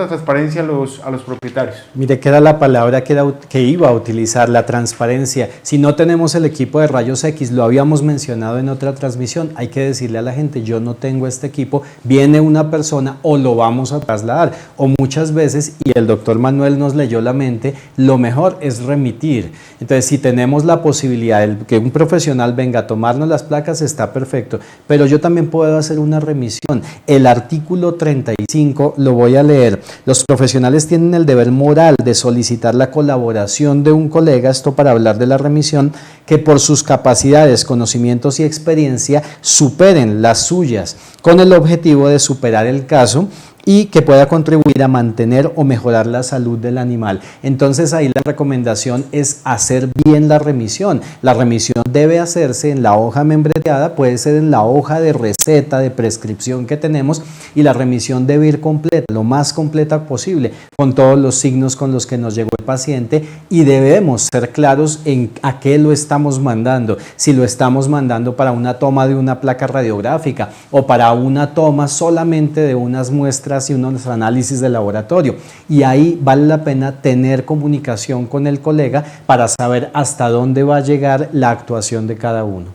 transparencia a los propietarios. Mire que era la palabra que iba a utilizar, la transparencia. Si no tenemos el equipo de rayos X, lo habíamos mencionado en otra transmisión, hay que decirle a la gente: yo no tengo este equipo, viene una persona o lo vamos a trasladar. O muchas veces, y el doctor Manuel nos leyó la mente, lo mejor es remitir. Entonces, si tenemos la posibilidad de que un profesional venga a tomarnos las placas, está perfecto, pero yo también puedo hacer una remisión. El artículo 35 lo voy a leer. Los profesionales tienen el deber moral de solicitar la colaboración de un colega, esto para hablar de la remisión, que por sus capacidades, conocimientos y experiencia superen las suyas, con el objetivo de superar el caso y que pueda contribuir a mantener o mejorar la salud del animal. Entonces ahí la recomendación es hacer bien la remisión. La remisión debe hacerse en la hoja membreteada, puede ser en la hoja de receta, de prescripción que tenemos, y la remisión debe ir completa, lo más completa posible, con todos los signos con los que nos llegó el paciente, y debemos ser claros en a qué lo estamos mandando. Si lo estamos mandando para una toma de una placa radiográfica o para una toma solamente de unas muestras y unos análisis de laboratorio, y ahí vale la pena tener comunicación con el colega para saber hasta dónde va a llegar la actuación de cada uno.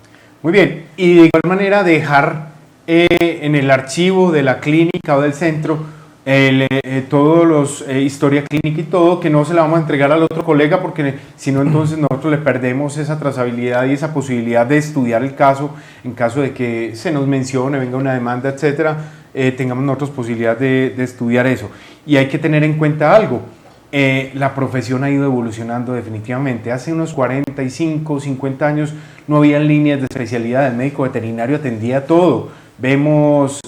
Muy bien, y de igual manera dejar en el archivo de la clínica o del centro todos los historia clínica y todo, que no se la vamos a entregar al otro colega, porque si no, entonces nosotros le perdemos esa trazabilidad y esa posibilidad de estudiar el caso en caso de que se nos mencione, venga una demanda, etcétera. Tengamos nosotros posibilidad de estudiar eso. Y hay que tener en cuenta algo: la profesión ha ido evolucionando definitivamente. Hace unos 45, 50 años no había líneas de especialidad, el médico veterinario atendía todo. Vemos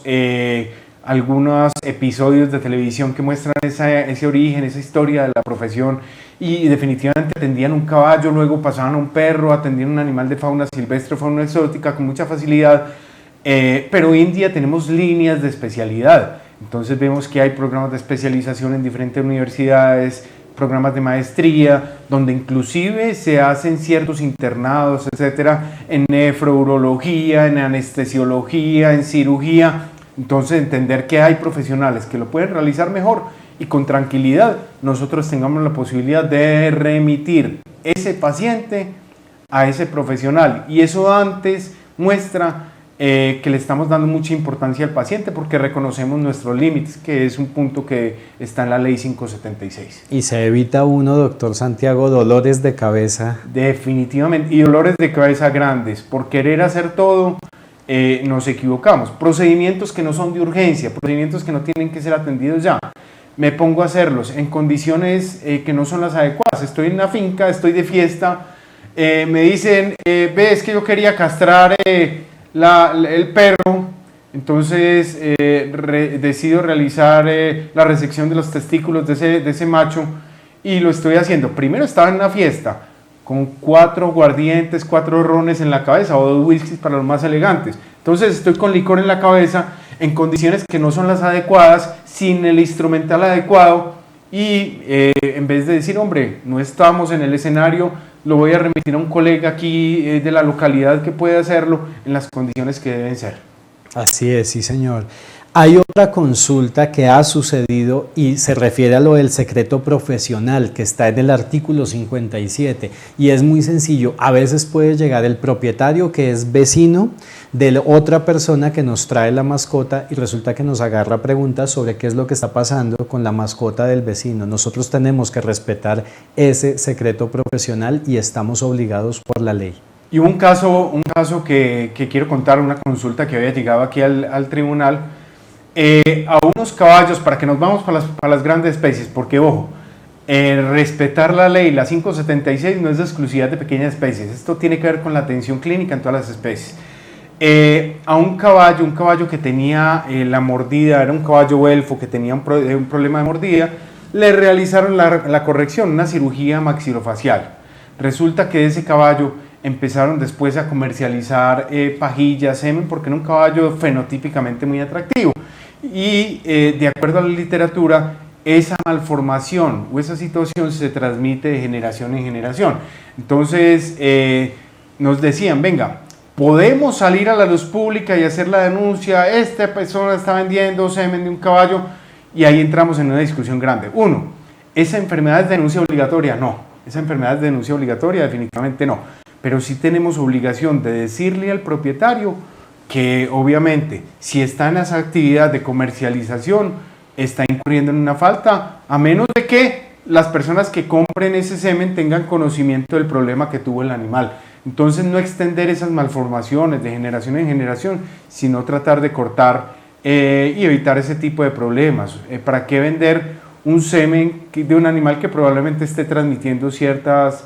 algunos episodios de televisión que muestran ese origen, esa historia de la profesión, y definitivamente atendían un caballo, luego pasaban a un perro, atendían un animal de fauna silvestre, fauna exótica con mucha facilidad. Pero hoy en día tenemos líneas de especialidad, entonces vemos que hay programas de especialización en diferentes universidades, programas de maestría, donde inclusive se hacen ciertos internados, etcétera, en nefrourología, en anestesiología, en cirugía. Entonces, entender que hay profesionales que lo pueden realizar mejor y con tranquilidad nosotros tengamos la posibilidad de remitir ese paciente a ese profesional, y eso antes muestra que le estamos dando mucha importancia al paciente porque reconocemos nuestros límites, que es un punto que está en la ley 576. Y se evita uno, doctor Santiago, dolores de cabeza. Definitivamente, y dolores de cabeza grandes. Por querer hacer todo, nos equivocamos. Procedimientos que no son de urgencia, procedimientos que no tienen que ser atendidos ya. Me pongo a hacerlos en condiciones que no son las adecuadas. Estoy en una finca, estoy de fiesta, me dicen, ves que yo quería castrar el perro, entonces decido realizar la resección de los testículos de ese macho y lo estoy haciendo. Primero estaba en una fiesta con 4 guardientes, 4 rones en la cabeza o 2 whiskies para los más elegantes. Entonces estoy con licor en la cabeza en condiciones que no son las adecuadas, sin el instrumental adecuado y en vez de decir, hombre, no estamos en el escenario, lo voy a remitir a un colega aquí de la localidad que puede hacerlo en las condiciones que deben ser. Así es, sí señor. Hay otra consulta que ha sucedido y se refiere a lo del secreto profesional que está en el artículo 57 y es muy sencillo. A veces puede llegar el propietario que es vecino de la otra persona que nos trae la mascota y resulta que nos agarra preguntas sobre qué es lo que está pasando con la mascota del vecino. Nosotros tenemos que respetar ese secreto profesional y estamos obligados por la ley. Y un caso que quiero contar, una consulta que había llegado aquí al tribunal, a unos caballos, para que nos vamos para las grandes especies, porque ojo, respetar la ley, la 576 no es de exclusividad de pequeñas especies, esto tiene que ver con la atención clínica en todas las especies. A un caballo que tenía la mordida, era un caballo elfo que tenía un problema de mordida, le realizaron la corrección, una cirugía maxilofacial. Resulta que de ese caballo empezaron después a comercializar pajillas, semen, porque era un caballo fenotípicamente muy atractivo. Y de acuerdo a la literatura, esa malformación o esa situación se transmite de generación en generación. Entonces nos decían, venga, podemos salir a la luz pública y hacer la denuncia, esta persona está vendiendo semen de un caballo, y ahí entramos en una discusión grande. Uno, ¿esa enfermedad es denuncia obligatoria? No, esa enfermedad es denuncia obligatoria, definitivamente no, pero sí tenemos obligación de decirle al propietario que obviamente si está en esa actividad de comercialización está incurriendo en una falta, a menos de que las personas que compren ese semen tengan conocimiento del problema que tuvo el animal. Entonces no extender esas malformaciones de generación en generación, sino tratar de cortar y evitar ese tipo de problemas. ¿Para qué vender un semen de un animal que probablemente esté transmitiendo ciertas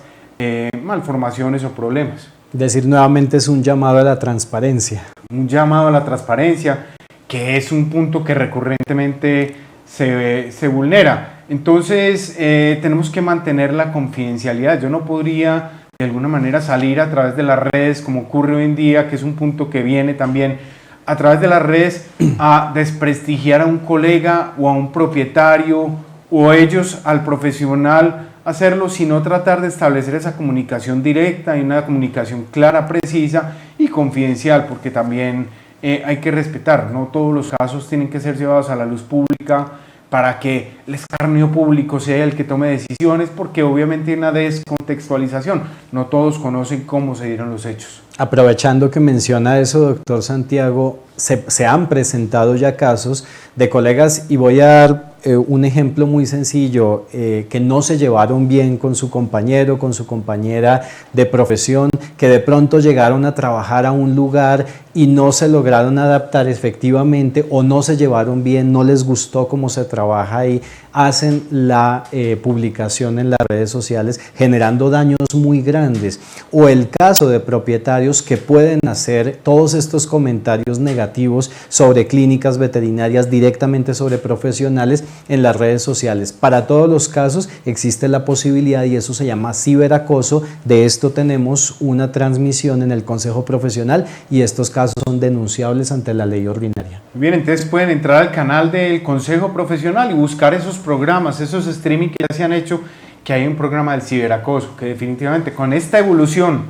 malformaciones o problemas? Decir nuevamente es un llamado a la transparencia. Un llamado a la transparencia, que es un punto que recurrentemente se vulnera. Entonces tenemos que mantener la confidencialidad. Yo no podría de alguna manera salir a través de las redes, como ocurre hoy en día, que es un punto que viene también a través de las redes, a desprestigiar a un colega o a un propietario o ellos al profesional hacerlo, sino tratar de establecer esa comunicación directa y una comunicación clara, precisa y confidencial, porque también hay que respetar, no todos los casos tienen que ser llevados a la luz pública para que el escarnio público sea el que tome decisiones, porque obviamente hay una descontextualización, no todos conocen cómo se dieron los hechos. Aprovechando que menciona eso, doctor Santiago, se han presentado ya casos de colegas y voy a dar un ejemplo muy sencillo, que no se llevaron bien con su compañero, con su compañera de profesión, que de pronto llegaron a trabajar a un lugar y no se lograron adaptar efectivamente o no se llevaron bien, no les gustó cómo se trabaja ahí, hacen la publicación en las redes sociales generando daños muy grandes. O el caso de propietarios que pueden hacer todos estos comentarios negativos sobre clínicas veterinarias, directamente sobre profesionales en las redes sociales. Para todos los casos existe la posibilidad y eso se llama ciberacoso. De esto tenemos una transmisión en el Consejo Profesional y estos casos son denunciables ante la ley ordinaria. Bien, entonces pueden entrar al canal del Consejo Profesional y buscar esos programas, esos streaming que ya se han hecho, que hay un programa del ciberacoso, que definitivamente con esta evolución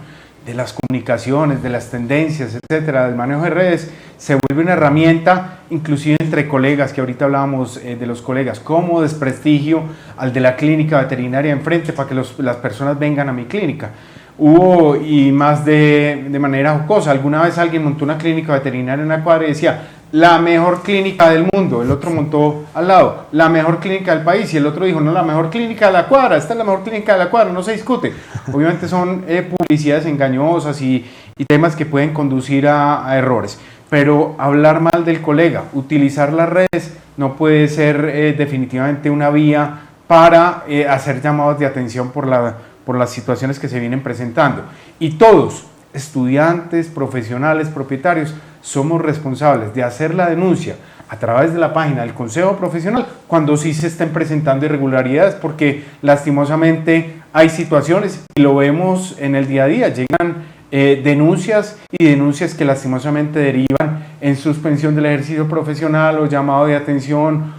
de las comunicaciones, de las tendencias, etcétera, del manejo de redes, se vuelve una herramienta, inclusive entre colegas, que ahorita hablábamos de los colegas, como desprestigio al de la clínica veterinaria enfrente para que las personas vengan a mi clínica. Hubo, y más de manera jocosa, alguna vez alguien montó una clínica veterinaria en una cuadra y decía, la mejor clínica del mundo, el otro montó al lado, la mejor clínica del país, y el otro dijo, no, la mejor clínica de la cuadra, esta es la mejor clínica de la cuadra, no se discute. Obviamente son publicidades engañosas y temas que pueden conducir a errores, pero hablar mal del colega, utilizar las redes, no puede ser definitivamente una vía para hacer llamados de atención por por las situaciones que se vienen presentando. Y todos, estudiantes, profesionales, propietarios, somos responsables de hacer la denuncia a través de la página del Consejo Profesional cuando sí se estén presentando irregularidades, porque lastimosamente hay situaciones y lo vemos en el día a día, llegan denuncias que lastimosamente derivan en suspensión del ejercicio profesional o llamado de atención,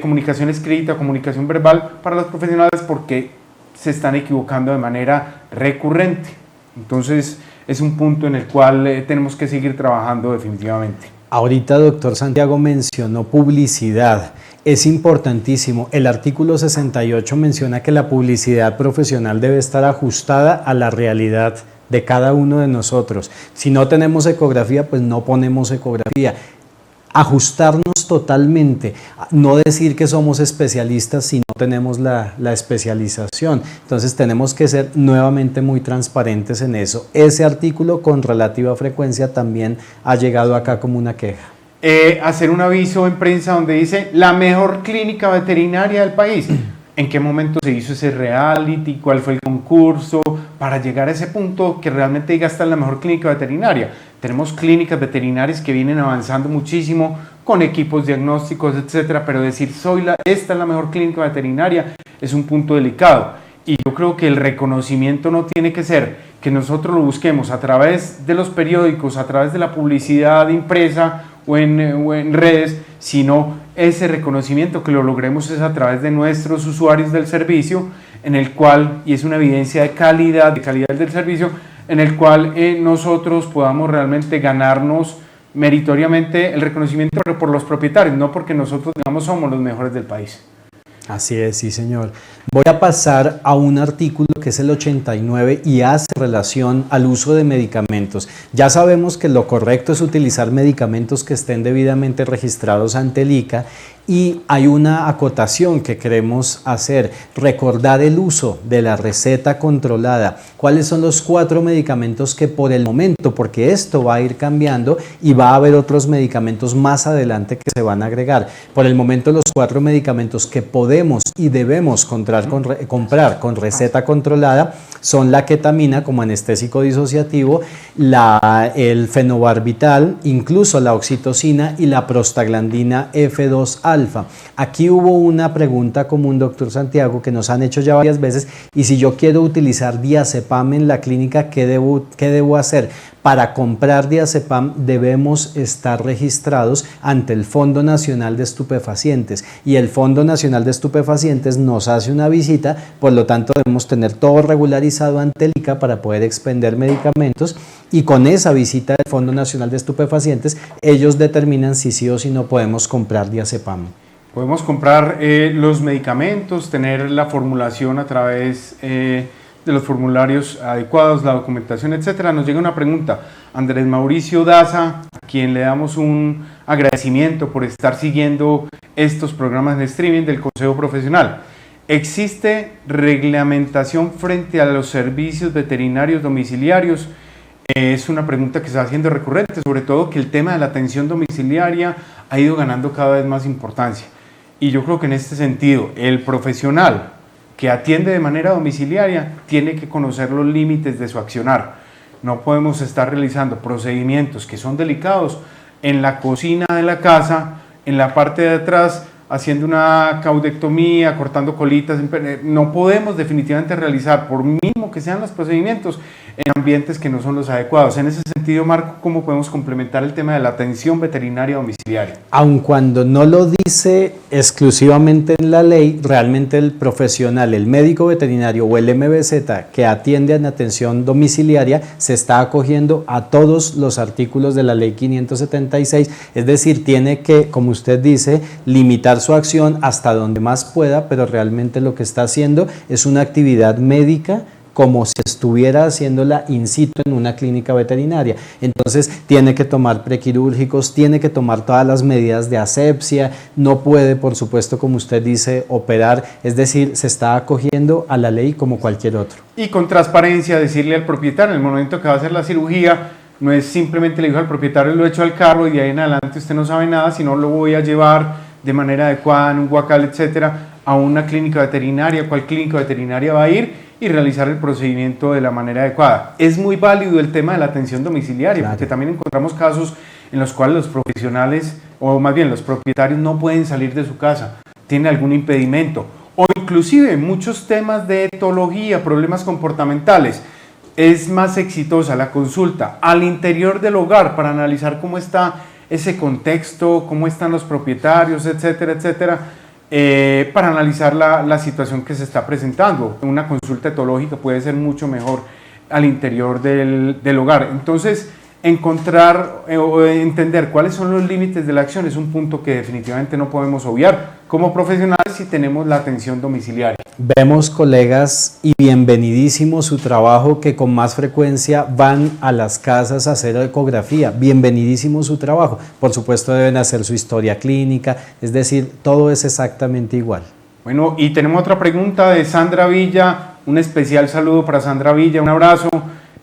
comunicación escrita, comunicación verbal para los profesionales porque se están equivocando de manera recurrente. Entonces es un punto en el cual tenemos que seguir trabajando definitivamente. Ahorita, doctor Santiago, mencionó publicidad. Es importantísimo. El artículo 68 menciona que la publicidad profesional debe estar ajustada a la realidad de cada uno de nosotros. Si no tenemos ecografía, pues no ponemos ecografía. Ajustarnos totalmente, no decir que somos especialistas si no tenemos la especialización. Entonces tenemos que ser nuevamente muy transparentes en eso. Ese artículo con relativa frecuencia también ha llegado acá como una queja. Hacer un aviso en prensa donde dice la mejor clínica veterinaria del país. ¿En qué momento se hizo ese reality? ¿Cuál fue el concurso? Para llegar a ese punto que realmente diga esta es la mejor clínica veterinaria. Tenemos clínicas veterinarias que vienen avanzando muchísimo con equipos diagnósticos, etcétera, pero decir esta es la mejor clínica veterinaria es un punto delicado. Y yo creo que el reconocimiento no tiene que ser que nosotros lo busquemos a través de los periódicos, a través de la publicidad impresa o en redes, sino ese reconocimiento que lo logremos es a través de nuestros usuarios del servicio, en el cual, y es una evidencia de calidad del servicio, en el cual nosotros podamos realmente ganarnos meritoriamente el reconocimiento por los propietarios, no porque nosotros, digamos, somos los mejores del país. Así es, sí señor. Voy a pasar a un artículo que es el 89 y hace relación al uso de medicamentos. Ya sabemos que lo correcto es utilizar medicamentos que estén debidamente registrados ante el ICA y hay una acotación que queremos hacer, recordar el uso de la receta controlada. ¿Cuáles son los 4 medicamentos que por el momento, porque esto va a ir cambiando y va a haber otros medicamentos más adelante que se van a agregar? Por el momento los 4 medicamentos que podemos y debemos comprar con receta controlada son la ketamina como anestésico disociativo, el fenobarbital, incluso la oxitocina y la prostaglandina F2 alfa. Aquí hubo una pregunta común, doctor Santiago, que nos han hecho ya varias veces, y si yo quiero utilizar diazepam en la clínica, ¿qué debo hacer? Para comprar diazepam debemos estar registrados ante el Fondo Nacional de Estupefacientes y el Fondo Nacional de Estupefacientes nos hace una visita, por lo tanto debemos tener todo regularizado ante el ICA para poder expender medicamentos y con esa visita del Fondo Nacional de Estupefacientes ellos determinan si sí o si no podemos comprar diazepam. Podemos comprar los medicamentos, tener la formulación a través de los formularios adecuados, la documentación, etcétera. Nos llega una pregunta, Andrés Mauricio Daza, a quien le damos un agradecimiento por estar siguiendo estos programas de streaming del Consejo Profesional. ¿Existe reglamentación frente a los servicios veterinarios domiciliarios? Es una pregunta que se va haciendo recurrente, sobre todo que el tema de la atención domiciliaria ha ido ganando cada vez más importancia. Y yo creo que en este sentido, el profesional que atiende de manera domiciliaria tiene que conocer los límites de su accionar. No podemos estar realizando procedimientos que son delicados en la cocina de la casa, en la parte de atrás, haciendo una caudectomía, cortando colitas. No podemos definitivamente realizar, por mínimo que sean los procedimientos, en ambientes que no son los adecuados. En ese sentido, Marco, ¿cómo podemos complementar el tema de la atención veterinaria domiciliaria? Aun cuando no lo dice exclusivamente en la ley, realmente el profesional, el médico veterinario o el MBZ que atiende en atención domiciliaria se está acogiendo a todos los artículos de la ley 576, es decir, tiene que, como usted dice, limitar su acción hasta donde más pueda, pero realmente lo que está haciendo es una actividad médica como si estuviera haciéndola in situ en una clínica veterinaria. Entonces tiene que tomar prequirúrgicos, tiene que tomar todas las medidas de asepsia, no puede, por supuesto, como usted dice, operar, es decir, se está acogiendo a la ley como cualquier otro. Y con transparencia decirle al propietario, en el momento que va a hacer la cirugía, no es simplemente le dijo al propietario, lo echo al carro y de ahí en adelante usted no sabe nada, sino lo voy a llevar de manera adecuada en un guacal, etcétera, a una clínica veterinaria. ¿Cuál clínica veterinaria va a ir? y realizar el procedimiento de la manera adecuada. Es muy válido el tema de la atención domiciliaria, claro, porque también encontramos casos en los cuales los profesionales, o más bien los propietarios, no pueden salir de su casa, tienen algún impedimento, o inclusive muchos temas de etología, problemas comportamentales. Es más exitosa la consulta al interior del hogar para analizar cómo está ese contexto, cómo están los propietarios, etcétera, etcétera, para analizar la situación que se está presentando. Una consulta etológica puede ser mucho mejor al interior del hogar. Entonces, encontrar o entender cuáles son los límites de la acción es un punto que definitivamente no podemos obviar como profesionales si tenemos la atención domiciliaria. Vemos, colegas, y bienvenidísimo su trabajo, que con más frecuencia van a las casas a hacer ecografía. Bienvenidísimo su trabajo. Por supuesto deben hacer su historia clínica, es decir, todo es exactamente igual. Bueno, y tenemos otra pregunta de Sandra Villa. Un especial saludo para Sandra Villa, un abrazo.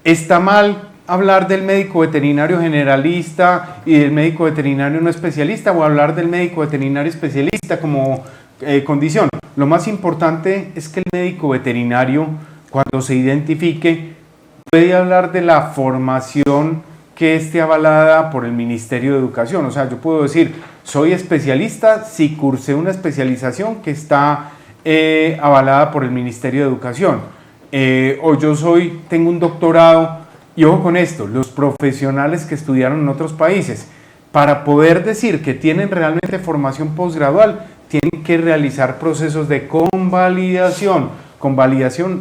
¿Está mal hablar del médico veterinario generalista y del médico veterinario no especialista, o hablar del médico veterinario especialista como condición? Lo más importante es que el médico veterinario, cuando se identifique, puede hablar de la formación que esté avalada por el Ministerio de Educación. O sea, yo puedo decir, soy especialista si cursé una especialización que está avalada por el Ministerio de Educación. O yo tengo un doctorado. Y ojo con esto, los profesionales que estudiaron en otros países, para poder decir que tienen realmente formación posgradual, tienen que realizar procesos de convalidación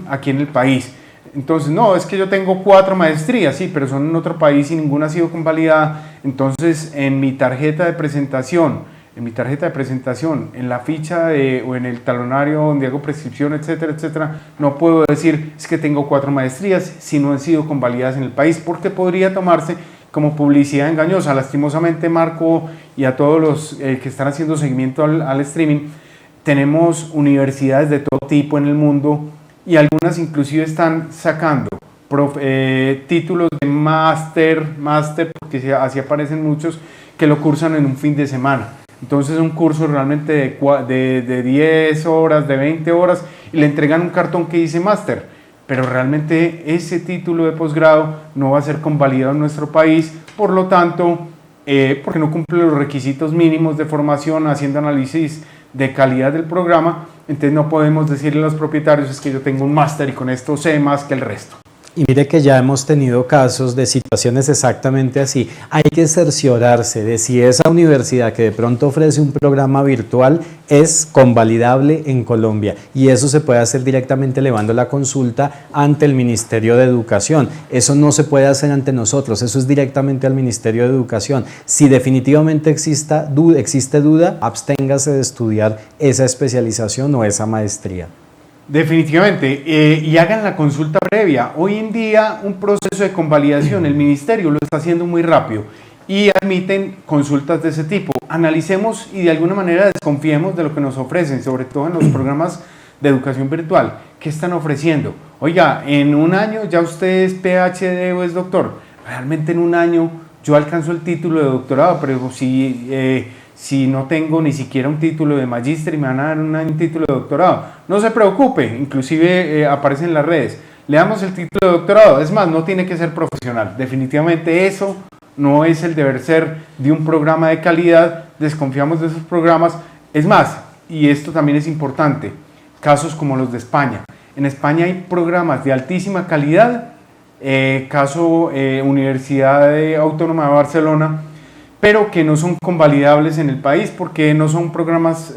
aquí en el país. Entonces, no, es que yo tengo 4 maestrías, sí, pero son en otro país y ninguna ha sido convalidada. Entonces, en mi tarjeta de presentación, en la ficha o en el talonario donde hago prescripción, etcétera, etcétera, no puedo decir es que tengo 4 maestrías si no han sido convalidadas en el país, porque podría tomarse como publicidad engañosa. Lastimosamente, Marco, y a todos los que están haciendo seguimiento al streaming, tenemos universidades de todo tipo en el mundo y algunas inclusive están sacando títulos de máster, porque así aparecen muchos, que lo cursan en un fin de semana. Entonces, un curso realmente de 10 horas, de 20 horas, y le entregan un cartón que dice máster, pero realmente ese título de posgrado no va a ser convalidado en nuestro país, por lo tanto, porque no cumple los requisitos mínimos de formación, haciendo análisis de calidad del programa. Entonces no podemos decirle a los propietarios es que yo tengo un máster y con esto sé más que el resto. Y mire que ya hemos tenido casos de situaciones exactamente así. Hay que cerciorarse de si esa universidad que de pronto ofrece un programa virtual es convalidable en Colombia, y eso se puede hacer directamente elevando la consulta ante el Ministerio de Educación. Eso no se puede hacer ante nosotros, eso es directamente al Ministerio de Educación. Si definitivamente existe duda, absténgase de estudiar esa especialización o esa maestría. Definitivamente, y hagan la consulta previa. Hoy en día un proceso de convalidación, el Ministerio lo está haciendo muy rápido y admiten consultas de ese tipo. Analicemos y de alguna manera desconfiemos de lo que nos ofrecen, sobre todo en los programas de educación virtual. ¿Qué están ofreciendo? Oiga, en un año ya usted es PhD o es doctor. Realmente en un año yo alcanzo el título de doctorado, pero si no tengo ni siquiera un título de magíster y me van a dar un título de doctorado, no se preocupe, inclusive aparece en las redes, le damos el título de doctorado. Es más, no tiene que ser profesional, definitivamente eso no es el deber ser de un programa de calidad, desconfiamos de esos programas. Es más, y esto también es importante, casos como los de España. En España hay programas de altísima calidad, Universidad Autónoma de Barcelona, pero que no son convalidables en el país porque no son programas,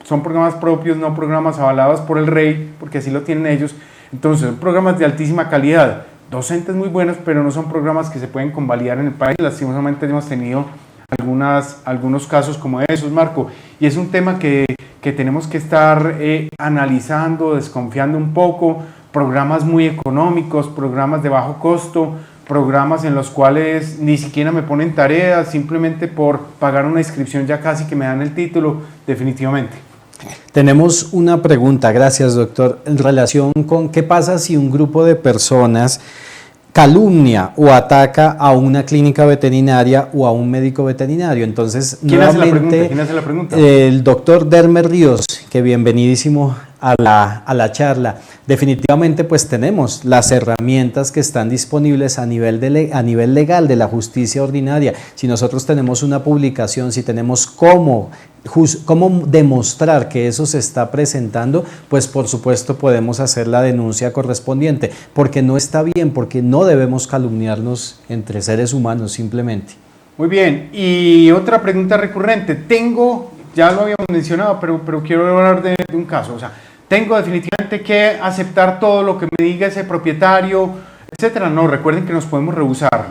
son programas propios, no programas avalados por el REI, porque así lo tienen ellos. Entonces, son programas de altísima calidad, docentes muy buenos, pero no son programas que se pueden convalidar en el país. Lastimosamente hemos tenido algunos casos como esos, Marco, y es un tema que tenemos que estar analizando, desconfiando un poco. Programas muy económicos, programas de bajo costo, programas en los cuales ni siquiera me ponen tareas, simplemente por pagar una inscripción ya casi que me dan el título, definitivamente. Tenemos una pregunta, gracias doctor, en relación con qué pasa si un grupo de personas calumnia o ataca a una clínica veterinaria o a un médico veterinario. Entonces, ¿Quién hace la pregunta? El doctor Dermer Ríos, que bienvenidísimo a la charla. Definitivamente pues tenemos las herramientas que están disponibles a nivel legal de la justicia ordinaria. Si nosotros tenemos una publicación, si tenemos cómo demostrar que eso se está presentando, pues por supuesto podemos hacer la denuncia correspondiente, porque no está bien, porque no debemos calumniarnos entre seres humanos simplemente. Muy bien, y otra pregunta recurrente, ya lo habíamos mencionado, pero quiero hablar de un caso, o sea, tengo definitivamente que aceptar todo lo que me diga ese propietario, etcétera. No, recuerden que nos podemos rehusar.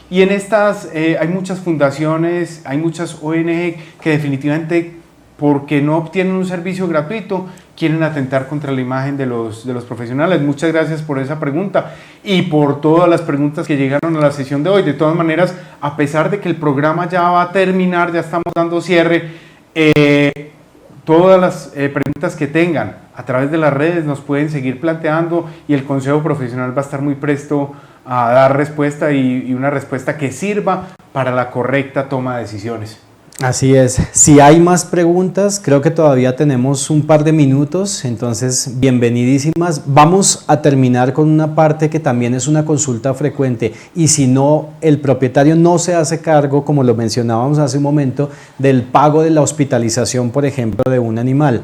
Y en estas hay muchas fundaciones, hay muchas ONG que definitivamente, porque no obtienen un servicio gratuito, quieren atentar contra la imagen de los profesionales. Muchas gracias por esa pregunta y por todas las preguntas que llegaron a la sesión de hoy. De todas maneras, a pesar de que el programa ya va a terminar, ya estamos dando cierre, todas las preguntas que tengan a través de las redes nos pueden seguir planteando y el Consejo Profesional va a estar muy presto a dar respuesta y una respuesta que sirva para la correcta toma de decisiones. Así es. Si hay más preguntas, creo que todavía tenemos un par de minutos, entonces bienvenidísimas. Vamos a terminar con una parte que también es una consulta frecuente y si no, el propietario no se hace cargo, como lo mencionábamos hace un momento, del pago de la hospitalización, por ejemplo, de un animal.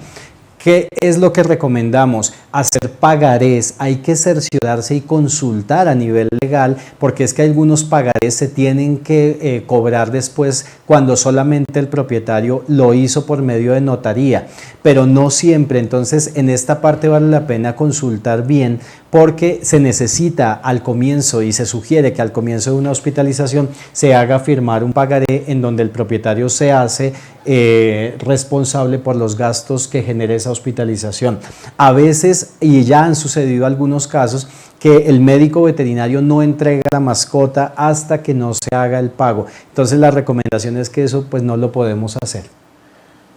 ¿Qué es lo que recomendamos? Hacer pagarés, hay que cerciorarse y consultar a nivel legal, porque es que algunos pagarés se tienen que cobrar después cuando solamente el propietario lo hizo por medio de notaría, pero no siempre. Entonces, en esta parte vale la pena consultar bien, porque se necesita al comienzo y se sugiere que al comienzo de una hospitalización se haga firmar un pagaré en donde el propietario se hace responsable por los gastos que genere esa hospitalización. A veces, y ya han sucedido algunos casos, que el médico veterinario no entrega la mascota hasta que no se haga el pago. Entonces la recomendación es que eso pues no lo podemos hacer.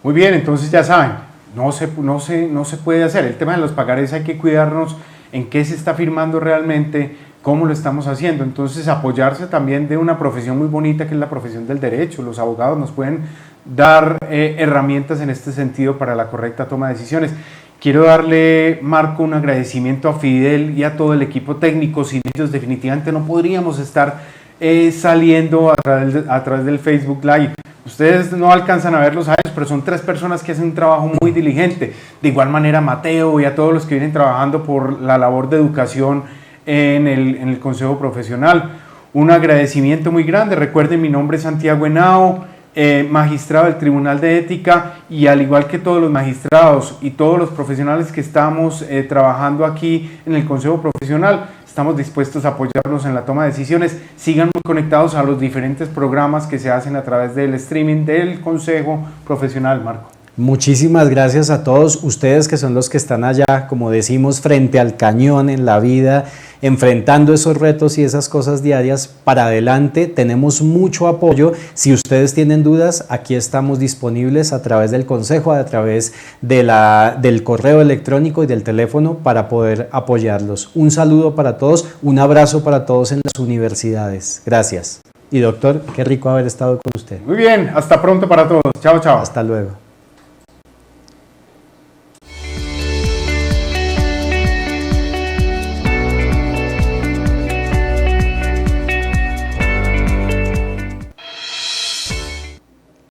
Muy bien, entonces ya saben, no se puede hacer. El tema de los pagarés hay que cuidarnos en qué se está firmando realmente, cómo lo estamos haciendo. Entonces apoyarse también de una profesión muy bonita que es la profesión del derecho. Los abogados nos pueden dar herramientas en este sentido para la correcta toma de decisiones. Quiero darle, Marco, un agradecimiento a Fidel y a todo el equipo técnico. Sin ellos definitivamente no podríamos estar saliendo a través del Facebook Live. Ustedes no alcanzan a verlos a ellos, pero son 3 personas que hacen un trabajo muy diligente. De igual manera, Mateo y a todos los que vienen trabajando por la labor de educación en el Consejo Profesional. Un agradecimiento muy grande. Recuerden, mi nombre es Santiago Henao, magistrado del Tribunal de Ética, y al igual que todos los magistrados y todos los profesionales que estamos trabajando aquí en el Consejo Profesional, estamos dispuestos a apoyarlos en la toma de decisiones. Sigan muy conectados a los diferentes programas que se hacen a través del streaming del Consejo Profesional, Marco. Muchísimas gracias a todos ustedes que son los que están allá, como decimos, frente al cañón en la vida, enfrentando esos retos y esas cosas diarias para adelante. Tenemos mucho apoyo. Si ustedes tienen dudas, aquí estamos disponibles a través del consejo, a través del correo electrónico y del teléfono para poder apoyarlos. Un saludo para todos, un abrazo para todos en las universidades. Gracias. Y doctor, qué rico haber estado con usted. Muy bien, hasta pronto para todos. Chao, chao. Hasta luego.